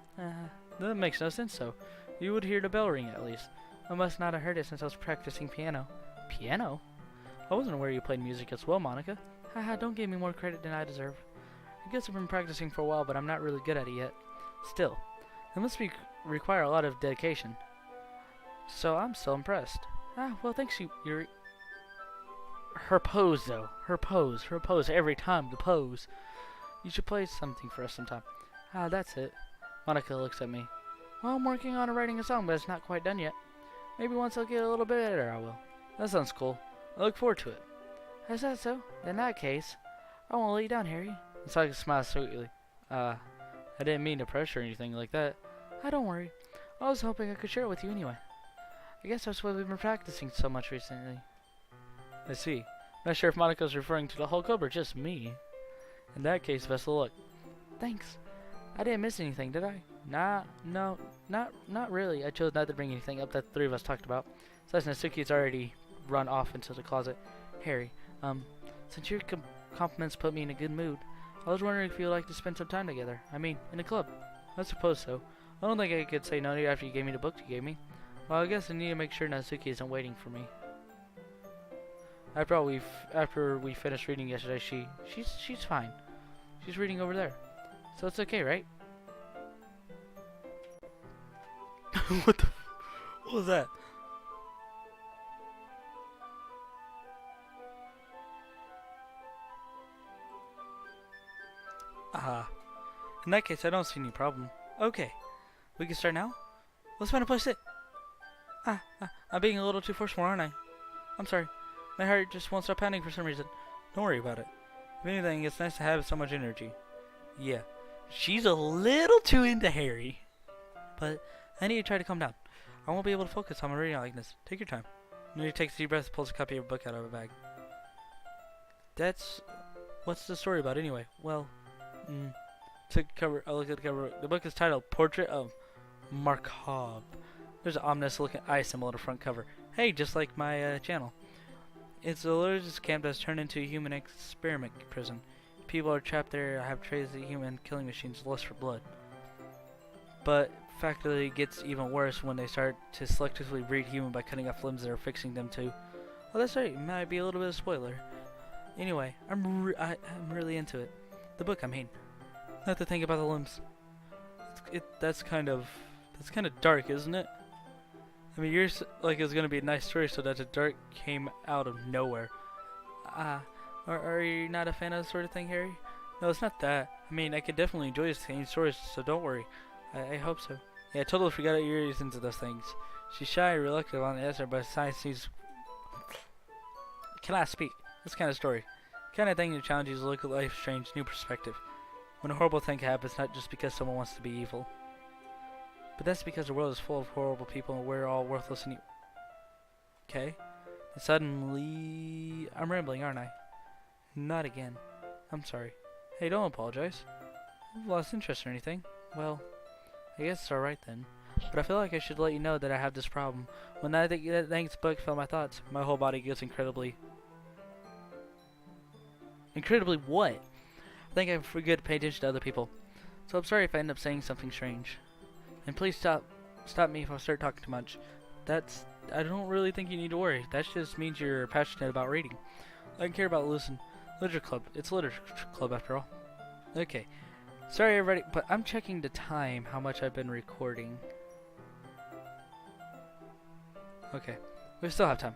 That makes no sense, though. You would hear the bell ring at least. I must not have heard it since I was practicing piano. Piano? I wasn't aware you played music as well, Monica. Don't give me more credit than I deserve. I guess I've been practicing for a while, but I'm not really good at it yet. Still, it must require a lot of dedication. So I'm still impressed. Well, thanks, Yuri. Her pose, though. Her pose every time, the pose. You should play something for us sometime. That's it. Monica looks at me. Well, I'm working on writing a song, but it's not quite done yet. Maybe once I get a little bit better, I will. That sounds cool. I look forward to it. Is that so? In that case, I won't let you down, Harry. Natsuki smiles sweetly. I didn't mean to pressure or anything like that. Don't worry. I was hoping I could share it with you anyway. I guess that's why we've been practicing so much recently. I see. Not sure if Monica's referring to the whole club or just me. In that case, best of luck. Thanks. I didn't miss anything, did I? No, not really. I chose not to bring anything up that the three of us talked about. Besides, Natsuki's already run off into the closet. Harry, since your compliments put me in a good mood, I was wondering if you'd like to spend some time together. I mean, in a club. I suppose so. I don't think I could say no to you after you gave me the book you gave me. Well, I guess I need to make sure Natsuki isn't waiting for me. After we finished reading yesterday, she's fine. She's reading over there. So it's okay, right? What was that? In that case, I don't see any problem. Okay, we can start now? Let's find a place to sit. I'm being a little too forceful, aren't I? I'm sorry. My heart just won't stop pounding for some reason. Don't worry about it. If anything, it's nice to have so much energy. Yeah, she's a little too into Harry. But I need to try to calm down. I won't be able to focus on my reading like this. Take your time. He takes a deep breath and pulls a copy of a book out of a bag. What's the story about anyway? Well, I'll look at the cover. The book is titled Portrait of Markov. There's an ominous looking eye symbol on the front cover. Hey, just like my channel. It's a religious camp that's turned into a human experiment prison. People are trapped there, have traces of human killing machines, lust for blood. But factually it gets even worse when they start to selectively breed human by cutting off limbs that are fixing them to. Well, that's right. It might be a little bit of a spoiler. Anyway, I'm really into it. The book, I mean. Not to think about the limbs. That's kind of dark, isn't it? I mean, yours like it was gonna be a nice story, so that the dark came out of nowhere. Are you not a fan of this sort of thing, Harry? No, it's not that. I mean, I could definitely enjoy this kind of stories, so don't worry. I hope so. Yeah, I totally forgot that you're into those things. She's shy and reluctant on the answer, but science seems... Can I speak? This kind of story. Kind of thing that challenges you to look at life strange, new perspective. When a horrible thing happens, not just because someone wants to be evil. But that's because the world is full of horrible people and we're all worthless and okay? And suddenly... I'm rambling, aren't I? Not again. I'm sorry. Hey, don't apologize. I've lost interest or anything. Well, I guess it's alright then. But I feel like I should let you know that I have this problem. When that thanks book filled my thoughts, my whole body gets incredibly... Incredibly what? I think I forget to pay attention to other people. So I'm sorry if I end up saying something strange. And please stop me if I start talking too much. I don't really think you need to worry. That just means you're passionate about reading. I care about literature club. It's a literature club after all. Okay. Sorry everybody, but I'm checking the time, how much I've been recording. Okay. We still have time.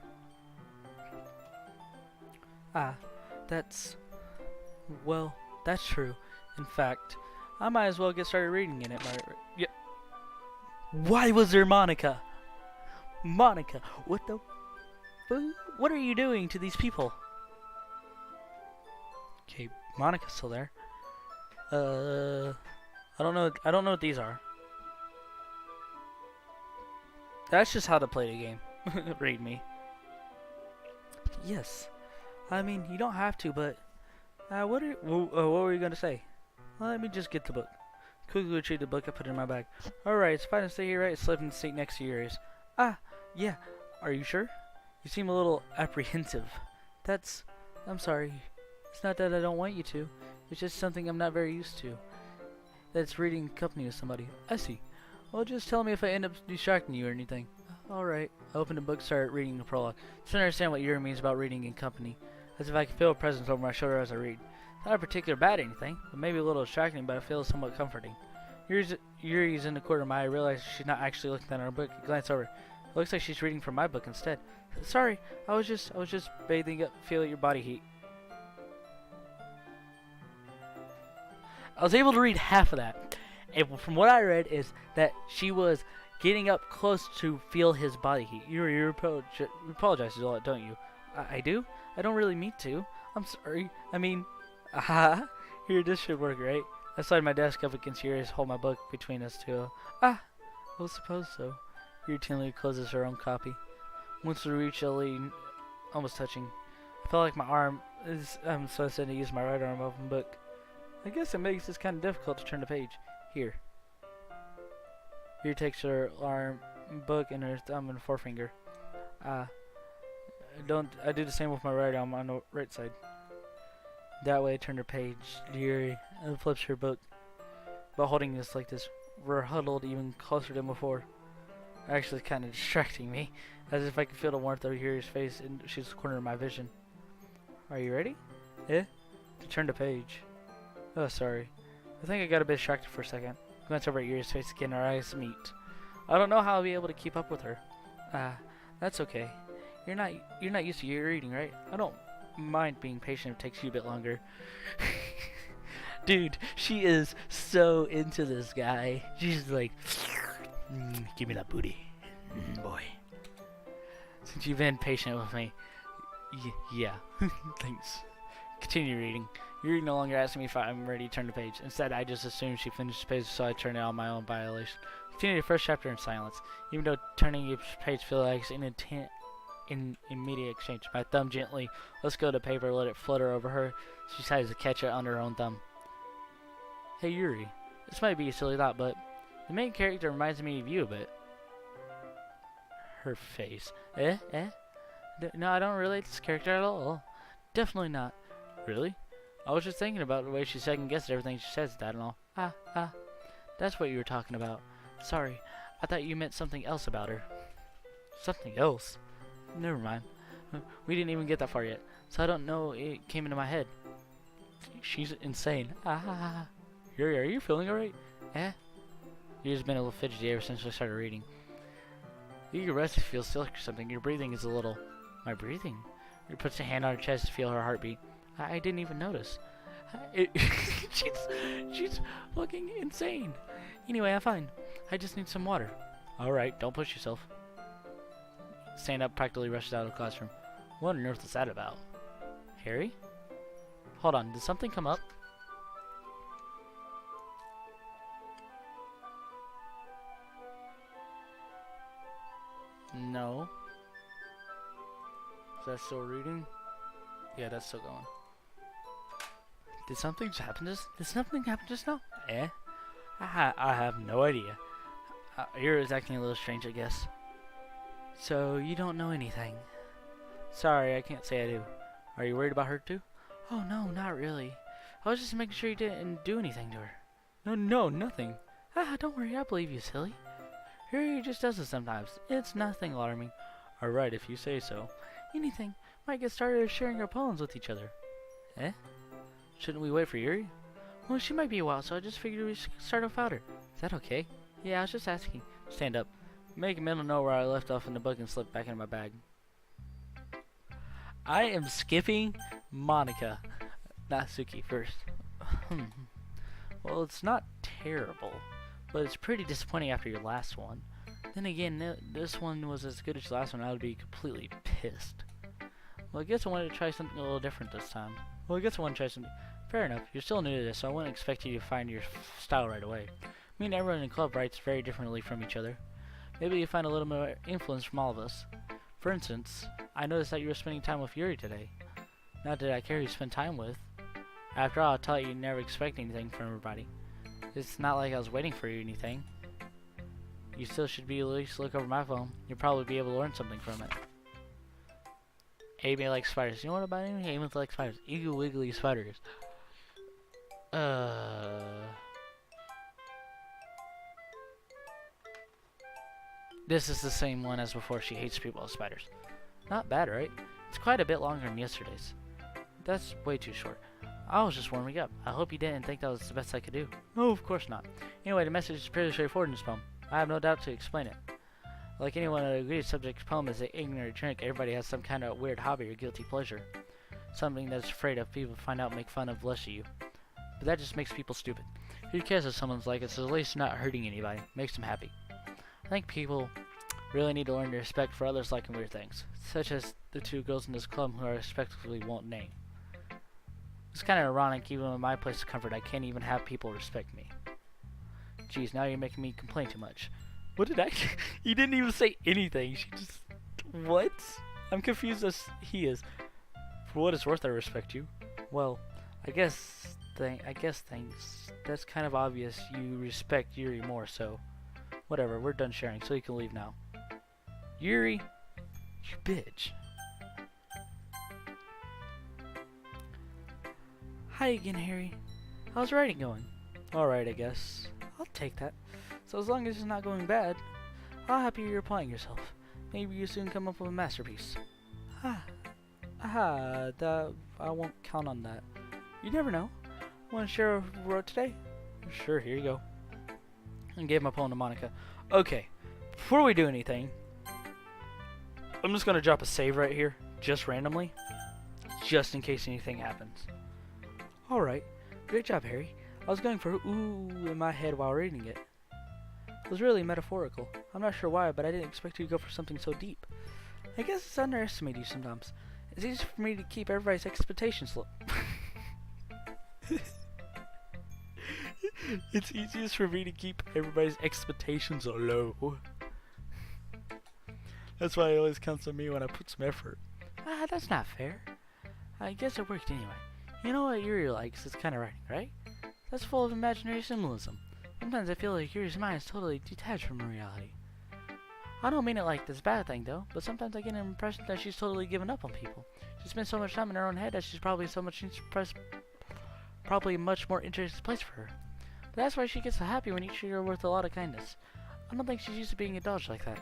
Well, that's true. In fact, I might as well get started reading in it. Yeah. Why was there Monica? Monica, what the... What are you doing to these people? Okay, Monica's still there. I don't know what these are. That's just how to play the game. Read me. Yes. I mean, you don't have to, but... what were you gonna say? Well, let me just get the book. Quickly retrieve the book, I put it in my bag. Alright, it's fine to stay here, right? Slip in the seat next to yours. Yeah. Are you sure? You seem a little apprehensive. I'm sorry. It's not that I don't want you to. It's just something I'm not very used to. That's reading company with somebody. I see. Well, just tell me if I end up distracting you or anything. Alright. I opened the book, started reading the prologue. Just understand what Yuri means about reading in company. As if I could feel a presence over my shoulder as I read. Not a particular bad anything, but maybe a little distracting, but it feels somewhat comforting. Yuri's in the corner of my eye. I realize she's not actually looking at her book. I glance over. It looks like she's reading from my book instead. Sorry, I was just bathing up, feel your body heat. I was able to read half of that. And from what I read is that she was getting up close to feel his body heat. You apologize a lot, don't you? I do? I don't really mean to. I'm sorry. I mean, here, this should work, right? I slide my desk up against yours, hold my book between us two. I suppose so. Routinely closes her own copy. Once we reach Ellie, almost touching. I felt like my arm is, so I said to use my right arm open book. I guess it makes this kind of difficult to turn the page. Here. Here takes her arm, book, and her thumb and forefinger. I do the same with my right arm on the right side. That way I turn her page. Yuri flips her book. But holding this like this, we're huddled even closer than before. Actually kind of distracting me, as if I could feel the warmth of Yuri's face and she's the corner of my vision. Are you ready? Yeah? To turn the page. Oh, sorry. I think I got a bit distracted for a second. Glance over at Yuri's face again, our eyes meet. I don't know how I'll be able to keep up with her. That's okay. You're not used to your reading, right? I don't mind being patient if it takes you a bit longer. Dude, she is so into this guy. She's like, give me that booty. Boy. Since you've been patient with me. Yeah. Thanks. Continue reading. Yuri no longer asking me if I'm ready to turn the page. Instead, I just assumed she finished the page, so I turned it on my own violation. Continue the first chapter in silence. Even though turning each page feels like in immediate exchange. My thumb gently lets go of the paper, let it flutter over her. She decides to catch it under her own thumb. Hey Yuri, this might be a silly thought, but the main character reminds me of you a bit. Her face. No, I don't relate to this character at all. Definitely not. Really? I was just thinking about the way she second-guessed everything she says, that and all. That's what you were talking about. Sorry, I thought you meant something else about her. Something else? Never mind. We didn't even get that far yet, so I don't know it came into my head. She's insane. Yuri, are you feeling alright? Yuri's been a little fidgety ever since I started reading. You can rest if you feel sick or something. Your breathing is a little... My breathing? Yuri puts a hand on her chest to feel her heartbeat. I didn't even notice. She's fucking insane. Anyway, I'm fine. I just need some water. Alright, don't push yourself. Stand up practically rushes out of the classroom. What on earth is that about? Harry? Hold on, did something come up? No. Is that still reading? Yeah, that's still going. Did something happen just now? I have no idea. You're acting a little strange, I guess. So, you don't know anything. Sorry, I can't say I do. Are you worried about her too? Oh no, not really. I was just making sure you didn't do anything to her. No, nothing. Don't worry, I believe you, silly. Harry just does it sometimes. It's nothing alarming. Alright, if you say so. Anything. Might get started sharing our poems with each other. Shouldn't we wait for Yuri? Well, she might be a while, so I just figured we should start without her. Is that okay? Yeah, I was just asking. Stand up. Make a mental note where I left off in the book and slip back in my bag. I am skipping Monica, not Suki, first. Well, it's not terrible, but it's pretty disappointing after your last one. Then again, this one was as good as your last one, I would be completely pissed. Well, I guess I wanted to try something a little different this time. Fair enough, you're still new to this, so I wouldn't expect you to find your style right away. Me and everyone in the club writes very differently from each other. Maybe you find a little more influence from all of us. For instance, I noticed that you were spending time with Yuri today. Not that I care who you spend time with. After all, I taught you never expect anything from everybody. It's not like I was waiting for you or anything. You still should be at least look over my phone. You'll probably be able to learn something from it. Amy likes spiders. You know what about Amy? Amy likes spiders. Eagle wiggly spiders. This is the same one as before. She hates people with spiders. Not bad, right? It's quite a bit longer than yesterday's. That's way too short. I was just warming up. I hope you didn't think that was the best I could do. No, of course not. Anyway, the message is pretty straightforward in this poem. I have no doubt to explain it. Like anyone who agrees, subject poem is an ignorant drink. Everybody has some kind of weird hobby or guilty pleasure. Something that's afraid of people find out and make fun of less of you. But that just makes people stupid. Who cares if someone's like it, so at least not hurting anybody. Makes them happy. I think people really need to learn to respect for others liking weird things. Such as the two girls in this club who I respectfully won't name. It's kind of ironic, even in my place of comfort, I can't even have people respect me. Geez, now you're making me complain too much. What did I... You didn't even say anything. She just... What? I'm confused as he is. For what it's worth, I respect you. Well, I guess thanks. That's kind of obvious. You respect Yuri more, so... Whatever, we're done sharing, so you can leave now. Yuri, you bitch. Hi again, Harry. How's writing going? Alright, I guess. I'll take that. So as long as it's not going bad, I'll happy you're applying yourself. Maybe you soon come up with a masterpiece. That I won't count on that. You never know. Want to share what we wrote today? Sure, here you go. And gave my poem to Monica. Okay, before we do anything, I'm just gonna drop a save right here, just randomly, just in case anything happens. Alright, Great job, Harry. I was going for ooh in my head while reading it. It was really metaphorical. I'm not sure why, but I didn't expect you to go for something so deep. I guess it's underestimated you sometimes. It's easy for me to keep everybody's expectations low. It's easiest for me to keep everybody's expectations low. That's why it always counts on me when I put some effort. Ah, that's not fair. I guess it worked anyway. You know what Yuri likes is kind of writing, right? That's full of imaginary symbolism. Sometimes I feel like Yuri's mind is totally detached from reality. I don't mean it like this bad thing though, but sometimes I get an impression that she's totally given up on people. She spends so much time in her own head that she's probably probably a much more interesting place for her. But that's why she gets so happy when you treat her with a lot of kindness. I don't think she's used to being indulged like that.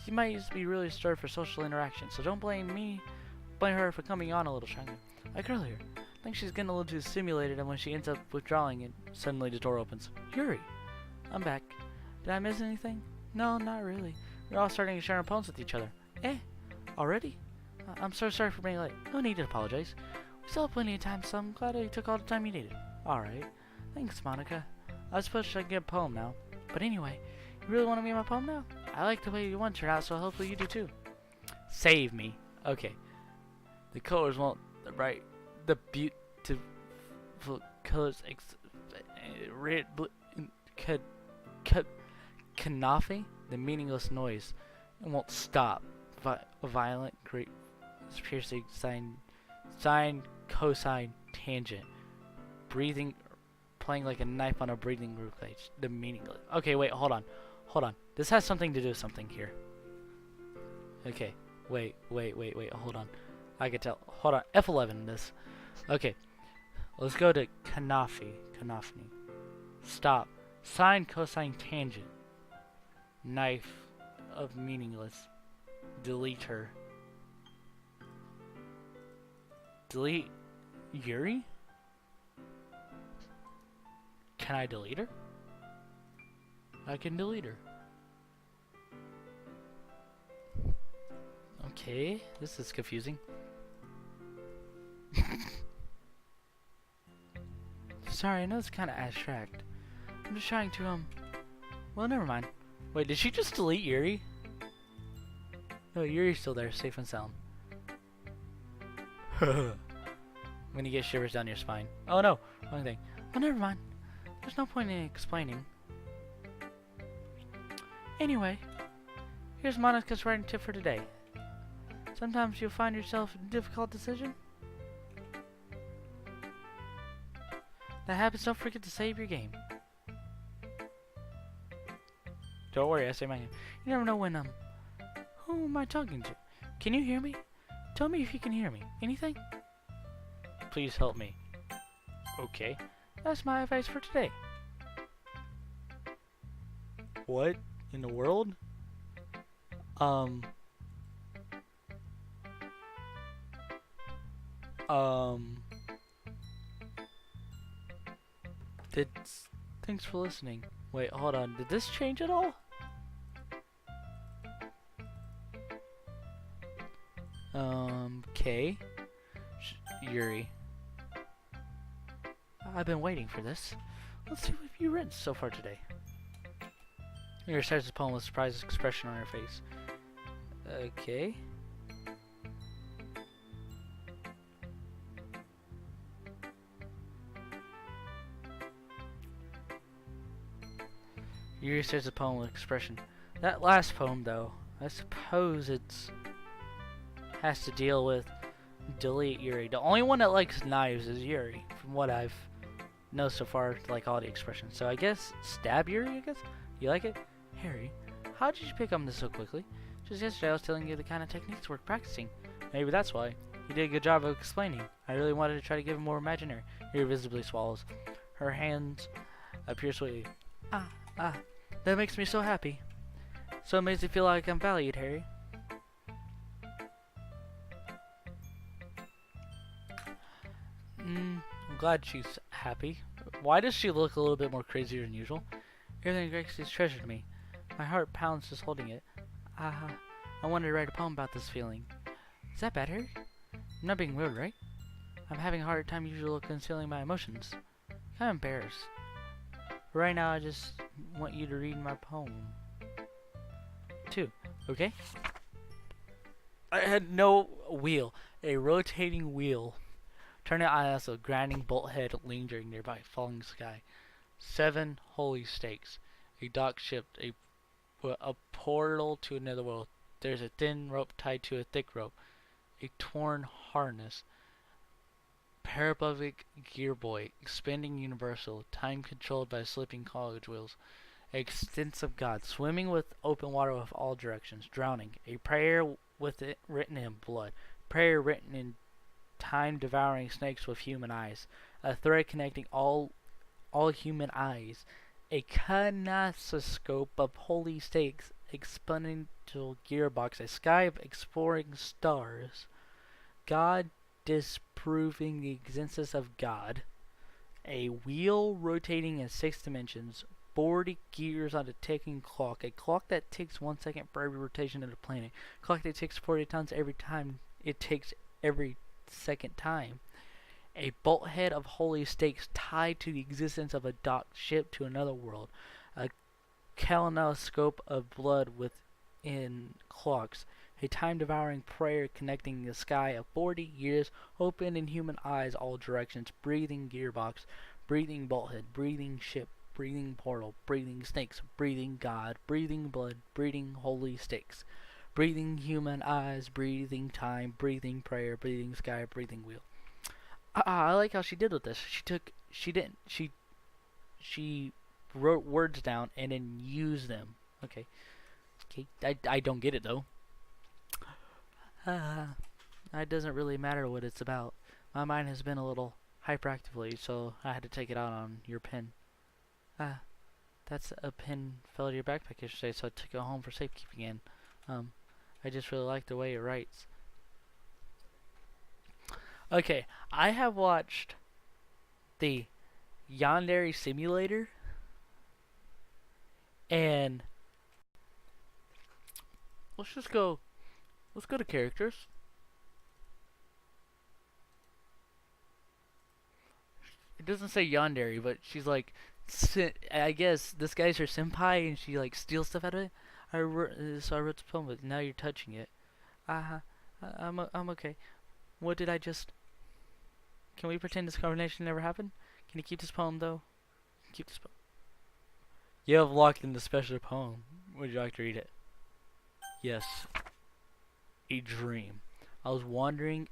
She might used to be really starved for social interaction, so don't blame her for coming on a little stronger. Like earlier, I think she's getting a little too stimulated, and when she ends up withdrawing and suddenly the door opens. Yuri! I'm back. Did I miss anything? No, not really. We're all starting to share our poems with each other. Eh? Already? I'm so sorry for being late. No need to apologize. We still have plenty of time, so I'm glad you took all the time you needed. Alright. Thanks, Monica. I suppose I should get a poem now. But anyway, you really want to be my poem now? I like the way you one turned out, so hopefully you do too. Save me. Okay. The colors won't right. The beautiful colors. Red, blue, Kanafi, the meaningless noise. It won't stop. Violent, great, piercing, sine, cosine, tangent. Breathing, playing like a knife on a breathing group. The meaningless. Okay, wait, hold on. This has something to do with something here. Okay, wait, hold on. I can tell. Hold on, F11 this. Okay, let's go to Kanafi. Stop. Sine, cosine, tangent. Knife of meaningless. Delete her. Delete Yuri? Can I delete her? I can delete her. Okay, this is confusing. Sorry, I know it's kind of abstract. I'm just trying to, well, never mind. Wait, did she just delete Yuri? No, Yuri's still there, safe and sound. When you get shivers down your spine. Oh no, wrong thing. Oh, never mind. There's no point in explaining. Anyway, here's Monica's writing tip for today. Sometimes you'll find yourself in a difficult decision. That happens, don't forget to save your game. Don't worry, I say my name. You never know when, who am I talking to? Can you hear me? Tell me if you can hear me. Anything? Please help me. Okay. That's my advice for today. What in the world? Thanks for listening. Wait, hold on. Did this change at all? Okay. Yuri. I've been waiting for this. Let's see what you've written so far today. Yuri starts the poem with a surprised expression on her face. Okay. Yuri starts the poem with expression. That last poem, though, I suppose it's has to deal with delete Yuri. The only one that likes knives is Yuri, from what I've know so far, like all the expressions. So I guess stab Yuri, I guess? You like it? Harry, how did you pick up on this so quickly? Just yesterday I was telling you the kind of techniques we're practicing. Maybe that's why. You did a good job of explaining. I really wanted to try to give him more imaginary. Yuri visibly swallows. Her hands appear sweetly. That makes me so happy. So it makes me feel like I'm valued, Harry. I'm glad she's happy. Why does she look a little bit more crazier than usual? Everything Grexy's treasured me. My heart pounds just holding it. I wanted to write a poem about this feeling. Is that bad, Harry? I'm not being rude, right? I'm having a hard time usually concealing my emotions. I'm embarrassed. Right now, I just want you to read my poem. Too, okay? I had no wheel. A rotating wheel. Turning eyes, a grinding bolt head lingering nearby, falling sky. 7 holy stakes. A dock ship, a portal to another world. There's a thin rope tied to a thick rope. A torn harness. Parabolic gearboy, expanding universal, time controlled by slipping college wheels. Extensive God, swimming with open water of all directions, drowning. A prayer with it written in blood. Prayer written in time devouring snakes with human eyes. A thread connecting all human eyes. A kinetoscope of holy stakes, exponential gearbox, a sky of exploring stars. God disproving the existence of God. A wheel rotating in 6 dimensions. 40 gears on a ticking clock. A clock that ticks 1 second for every rotation of the planet. A clock that ticks 40 times every time it ticks every second time. A bolthead of holy stakes tied to the existence of a docked ship to another world. A kaleidoscope of blood within clocks. A time-devouring prayer connecting the sky of 40 years, open in human eyes all directions, breathing gearbox, breathing bolthead, breathing ship, breathing portal, breathing snakes, breathing God, breathing blood, breathing holy stakes, breathing human eyes, breathing time, breathing prayer, breathing sky, breathing wheel. I like how she did with this. She wrote words down and then used them. Okay. I don't get it though. It doesn't really matter what it's about. My mind has been a little hyperactive lately, so I had to take it out on your pen. That's a pen fell out of your backpack yesterday, so I took it home for safekeeping. And I just really like the way it writes. Okay, I have watched the Yandere Simulator, and let's go to characters. It doesn't say Yandere, but she's like, I guess this guy's her senpai, and she like steals stuff out of it. So I wrote the poem, but now you're touching it. I'm okay. What did I just? Can we pretend this conversation never happened? Can you keep this poem though? Keep this poem. You have locked in the special poem. Would you like to read it? Yes. A dream. I was wandering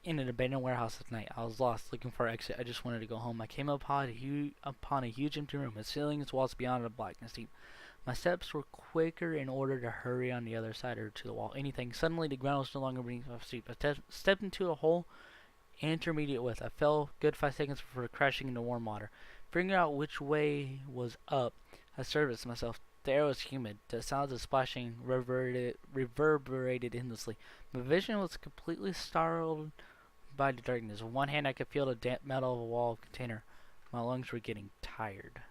in an abandoned warehouse at night. I was lost, looking for an exit. I just wanted to go home. I came upon a huge empty room. Its ceiling and walls beyond the blackness deep. My steps were quicker in order to hurry on the other side or to the wall. Anything. Suddenly, the ground was no longer beneath my feet. I stepped into a hole intermediate width. I fell good 5 seconds before crashing into warm water. Figuring out which way was up, I serviced myself. The air was humid. The sounds of splashing reverberated endlessly. My vision was completely startled by the darkness. With one hand, I could feel the damp metal of a wall container. My lungs were getting tired.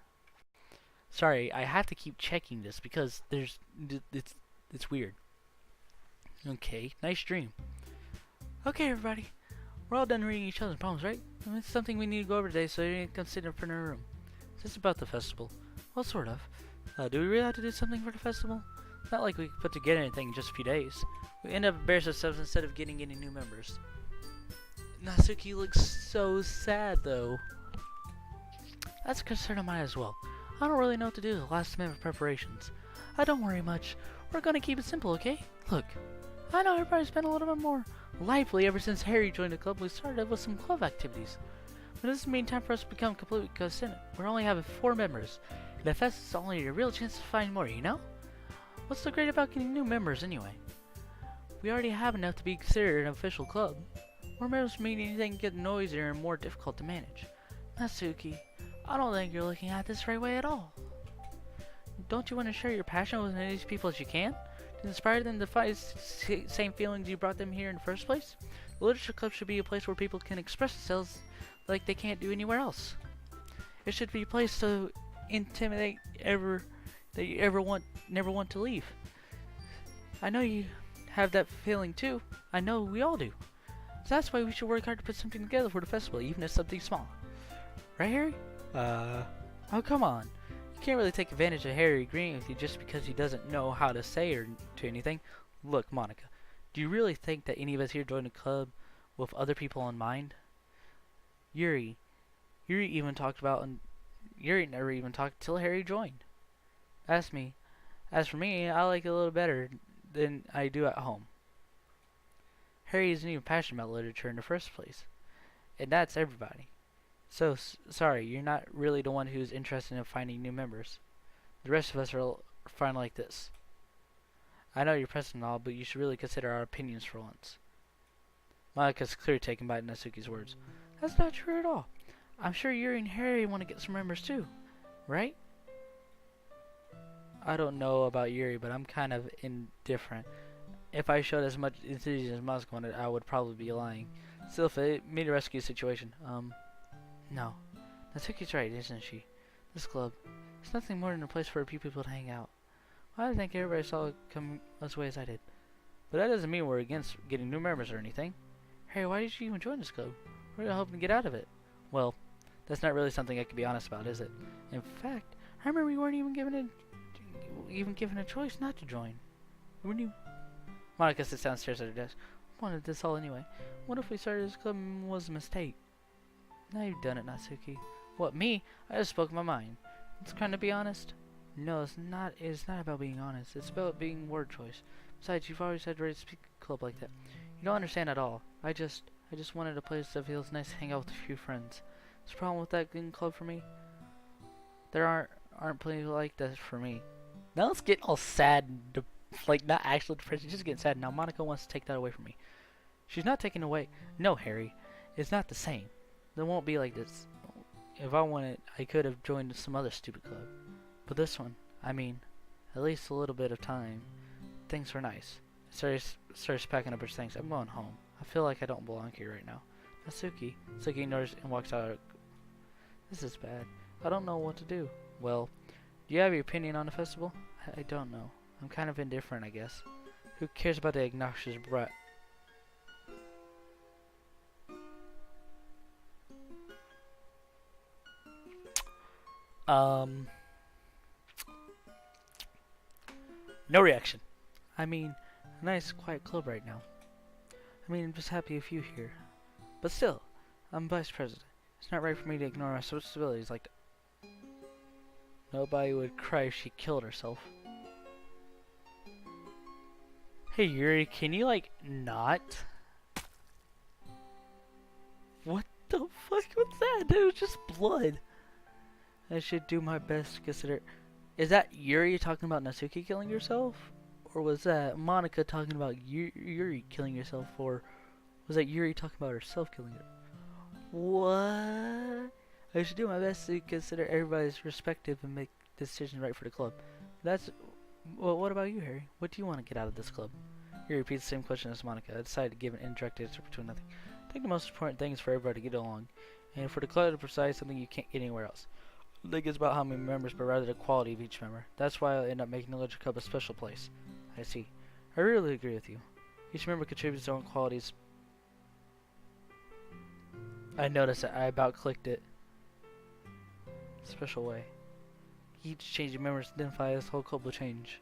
Sorry, I have to keep checking this because it's weird. Okay, nice dream. Okay, everybody. We're all done reading each other's poems, right? I mean, it's something we need to go over today, so you need to come sit in front of our room. Is this about the festival? Well, sort of. Do we really have to do something for the festival? It's not like we could put together anything in just a few days. We end up embarrassing ourselves instead of getting any new members. Natsuki looks so sad, though. That's a concern of mine as well. I don't really know what to do the last minute preparations. Don't worry much. We're gonna keep it simple, okay? Look, I know everybody's been a little bit more lively ever since Harry joined the club. We started with some club activities. But it doesn't mean time for us to become completely consented. We're only having 4 members. And the fest is only a real chance to find more, you know? What's so great about getting new members, anyway? We already have enough to be considered an official club. More members mean anything get noisier and more difficult to manage. Natsuki, I don't think you're looking at this the right way at all. Don't you want to share your passion with as many people as you can? To inspire them to find the same feelings you brought them here in the first place? The Literature Club should be a place where people can express themselves like they can't do anywhere else. It should be a place to intimidate never want to leave. I know you have that feeling too. I know we all do. So that's why we should work hard to put something together for the festival, even if something small. Right, Harry? Oh, come on. You can't really take advantage of Harry agreeing with you just because he doesn't know how to say or to anything. Look, Monica, do you really think that any of us here joined a club with other people in mind? Yuri, Yuri even talked about, and Yuri never even talked till Harry joined. Ask me. As for me, I like it a little better than I do at home. Harry isn't even passionate about literature in the first place, and that's everybody. So, sorry, you're not really the one who's interested in finding new members. The rest of us are fine like this. I know you're pressing and all, but you should really consider our opinions for once. Monika's clearly taken by Natsuki's words. That's not true at all. I'm sure Yuri and Harry want to get some members too, right? I don't know about Yuri, but I'm kind of indifferent. If I showed as much enthusiasm as Moscow wanted, I would probably be lying. Still, if it made a rescue situation, no. Natsuki's right, isn't she? This club, it's nothing more than a place for a few people to hang out. I think everybody saw it come as way as I did. But that doesn't mean we're against getting new members or anything. Harry, why did you even join this club? What are you hoping to get out of it? Well, that's not really something I can be honest about, is it? In fact, I remember you weren't even given a choice not to join. Weren't you? Monika sits downstairs at her desk. I wanted this all anyway. What if we started this club and it was a mistake? Now you've done it, Natsuki. What, me? I just spoke my mind. It's trying to be honest. No, it's not. It's not about being honest. It's about being word choice. Besides, you've always had ready to speak a club like that. You don't understand at all. I just wanted a place that feels nice to hang out with a few friends. What's the problem with that good club for me? There aren't plenty like that for me. Now let's get all sad and like not actually depressed, just getting sad. Now Monika wants to take that away from me. She's not taking away. No, Harry, it's not the same. It won't be like this. If I wanted, I could have joined some other stupid club. But this one, I mean, at least a little bit of time. Things were nice. Starts packing up her things. I'm going home. I feel like I don't belong here right now. Natsuki ignores and walks out. This is bad. I don't know what to do. Well, do you have your opinion on the festival? I don't know. I'm kind of indifferent, I guess. Who cares about the obnoxious brat? No reaction. I mean, a nice, quiet club right now. I mean, I'm just happy a few here. But still, I'm vice president. It's not right for me to ignore my responsibilities like that. Nobody would cry if she killed herself. Hey Yuri, can you like not? What the fuck was that? That was just blood. I should do my best to consider. Is that Yuri talking about Natsuki killing herself? Or was that Monika talking about Yuri killing herself? Or was that Yuri talking about herself killing her? What? I should do my best to consider everybody's perspective and make decisions right for the club. That's... Well, what about you, Harry? What do you want to get out of this club? Yuri repeats the same question as Monika. I decided to give an indirect answer between nothing. I think the most important thing is for everybody to get along. And for the club to provide something you can't get anywhere else. I think it's about how many members, but rather the quality of each member. That's why I end up making the Literature Club a special place. I see. I really agree with you. Each member contributes their own qualities. I noticed that I about clicked it. Special way. Each changing members identify this whole club will change.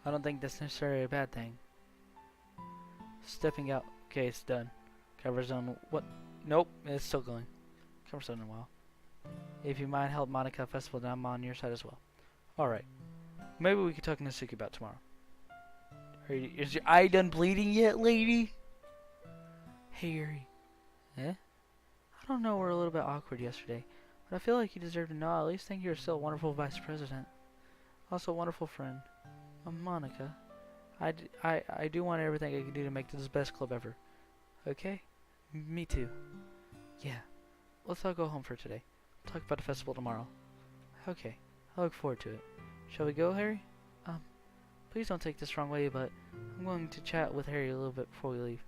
I don't think that's necessarily a bad thing. Stepping out. Okay, it's done. Cover zone. What? Nope, it's still going. Cover zone in a while. If you mind help Monika Festival, then I'm on your side as well. Alright. Maybe we could talk to Natsuki about tomorrow. Is your eye done bleeding yet, lady? Hey, Yuri. Eh? I don't know, we're a little bit awkward yesterday, but I feel like you deserve to know. I at least think you're still a wonderful vice president. Also a wonderful friend. Monika. I do want everything I can do to make this the best club ever. Okay? Me too. Yeah. Let's all go home for today. We'll talk about the festival tomorrow. Okay. I look forward to it. Shall we go, Harry? Please don't take this wrong way, but I'm going to chat with Harry a little bit before we leave.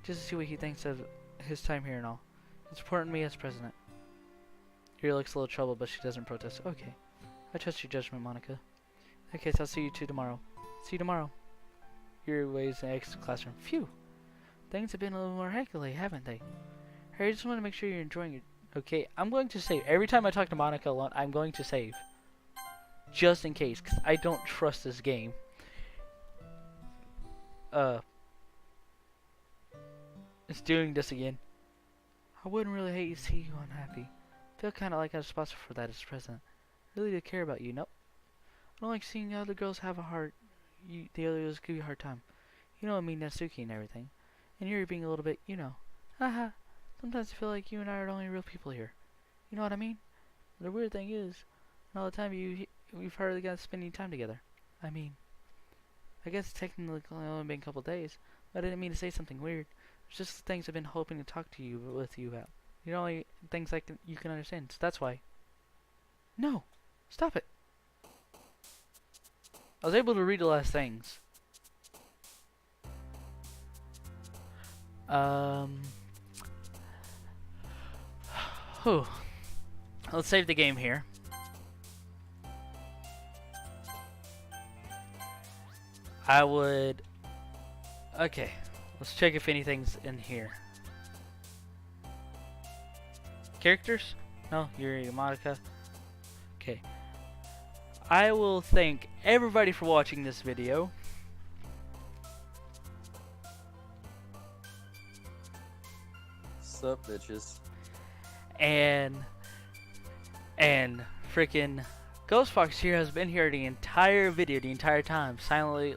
Just to see what he thinks of his time here and all. It's important to me as president. Harry looks a little troubled, but she doesn't protest. Okay. I trust your judgment, Monika. In that case, I'll see you two tomorrow. See you tomorrow. Harry waves and exits the classroom. Phew! Things have been a little more hectic, haven't they? I just want to make sure you're enjoying it. Okay, I'm going to save. Every time I talk to Monica alone, I'm going to save. Just in case, because I don't trust this game. It's doing this again. I wouldn't really hate to see you unhappy. Feel kind of like I'm responsible for that as president. Really do care about you. Nope. I don't like seeing other girls have a hard. The other girls give you a hard time. You know what I mean, Natsuki and everything. And you're being a little bit, you know. Haha. Sometimes I feel like you and I are the only real people here. You know what I mean? The weird thing is, all the time we've hardly got spending time together. I mean, I guess technically only been a couple days, but I didn't mean to say something weird. It's just the things I've been hoping to talk to you with you about. You know, like, things you can understand. So that's why. No, stop it. I was able to read the last things. Whew. Let's save the game here. I would... Okay. Let's check if anything's in here. Characters? No, Yuri, Monica. Okay. I will thank everybody for watching this video. Sup, bitches? And freaking Ghost Fox here has been here the entire video, the entire time, silently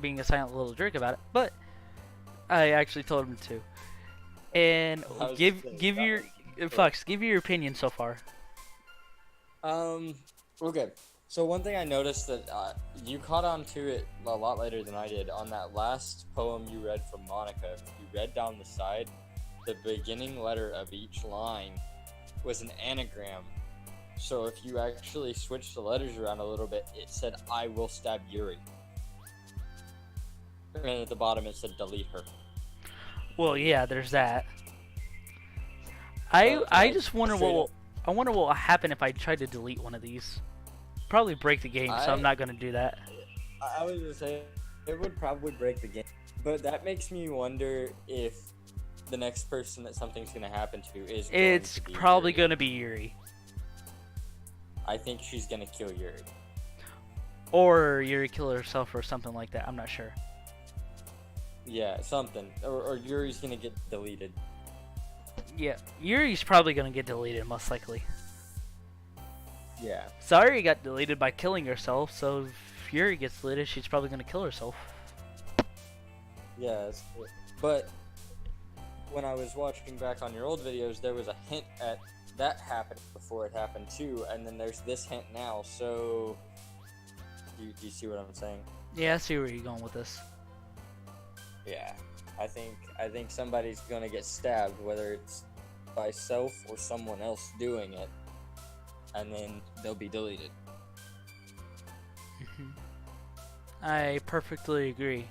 being a silent little jerk about it. But I actually told him to. And give your opinion so far. Okay. So one thing I noticed that you caught on to it a lot later than I did. On that last poem you read from Monica, you read down the side, the beginning letter of each line was an anagram. So if you actually switch the letters around a little bit, it said, "I will stab Yuri." And at the bottom it said, "Delete her." Well, yeah, there's that. I just wonder what will happen if I try to delete one of these. Probably break the game, so I'm not gonna do that. I was gonna say it would probably break the game, but that makes me wonder if the next person that something's gonna happen to is. It's probably gonna be Yuri. I think she's gonna kill Yuri. Or Yuri kill herself or something like that. I'm not sure. Yeah, something. Or Yuri's gonna get deleted. Yeah, Yuri's probably gonna get deleted, most likely. Yeah. Sorry got deleted by killing herself, so if Yuri gets deleted, she's probably gonna kill herself. Yes, but when I was watching back on your old videos, there was a hint at that happening before it happened too, and then there's this hint now, so do you see what I'm saying? Yeah, I see where you're going with this. Yeah, I think somebody's gonna get stabbed, whether it's by self or someone else doing it, and then they'll be deleted. I perfectly agree.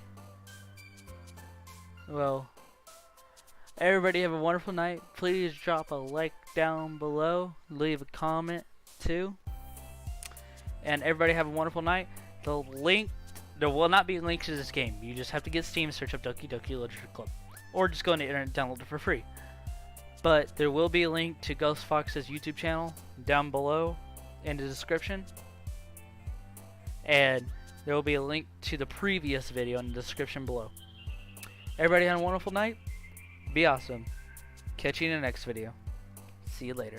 Well, everybody have a wonderful night. Please drop a like down below. Leave a comment too. And everybody have a wonderful night. There will not be links to this game. You just have to get Steam, search up Doki Doki Literature Club. Or just go on the internet and download it for free. But there will be a link to Ghost Fox's YouTube channel down below in the description. And there will be a link to the previous video in the description below. Everybody have a wonderful night. Be awesome. Catch you in the next video. See you later.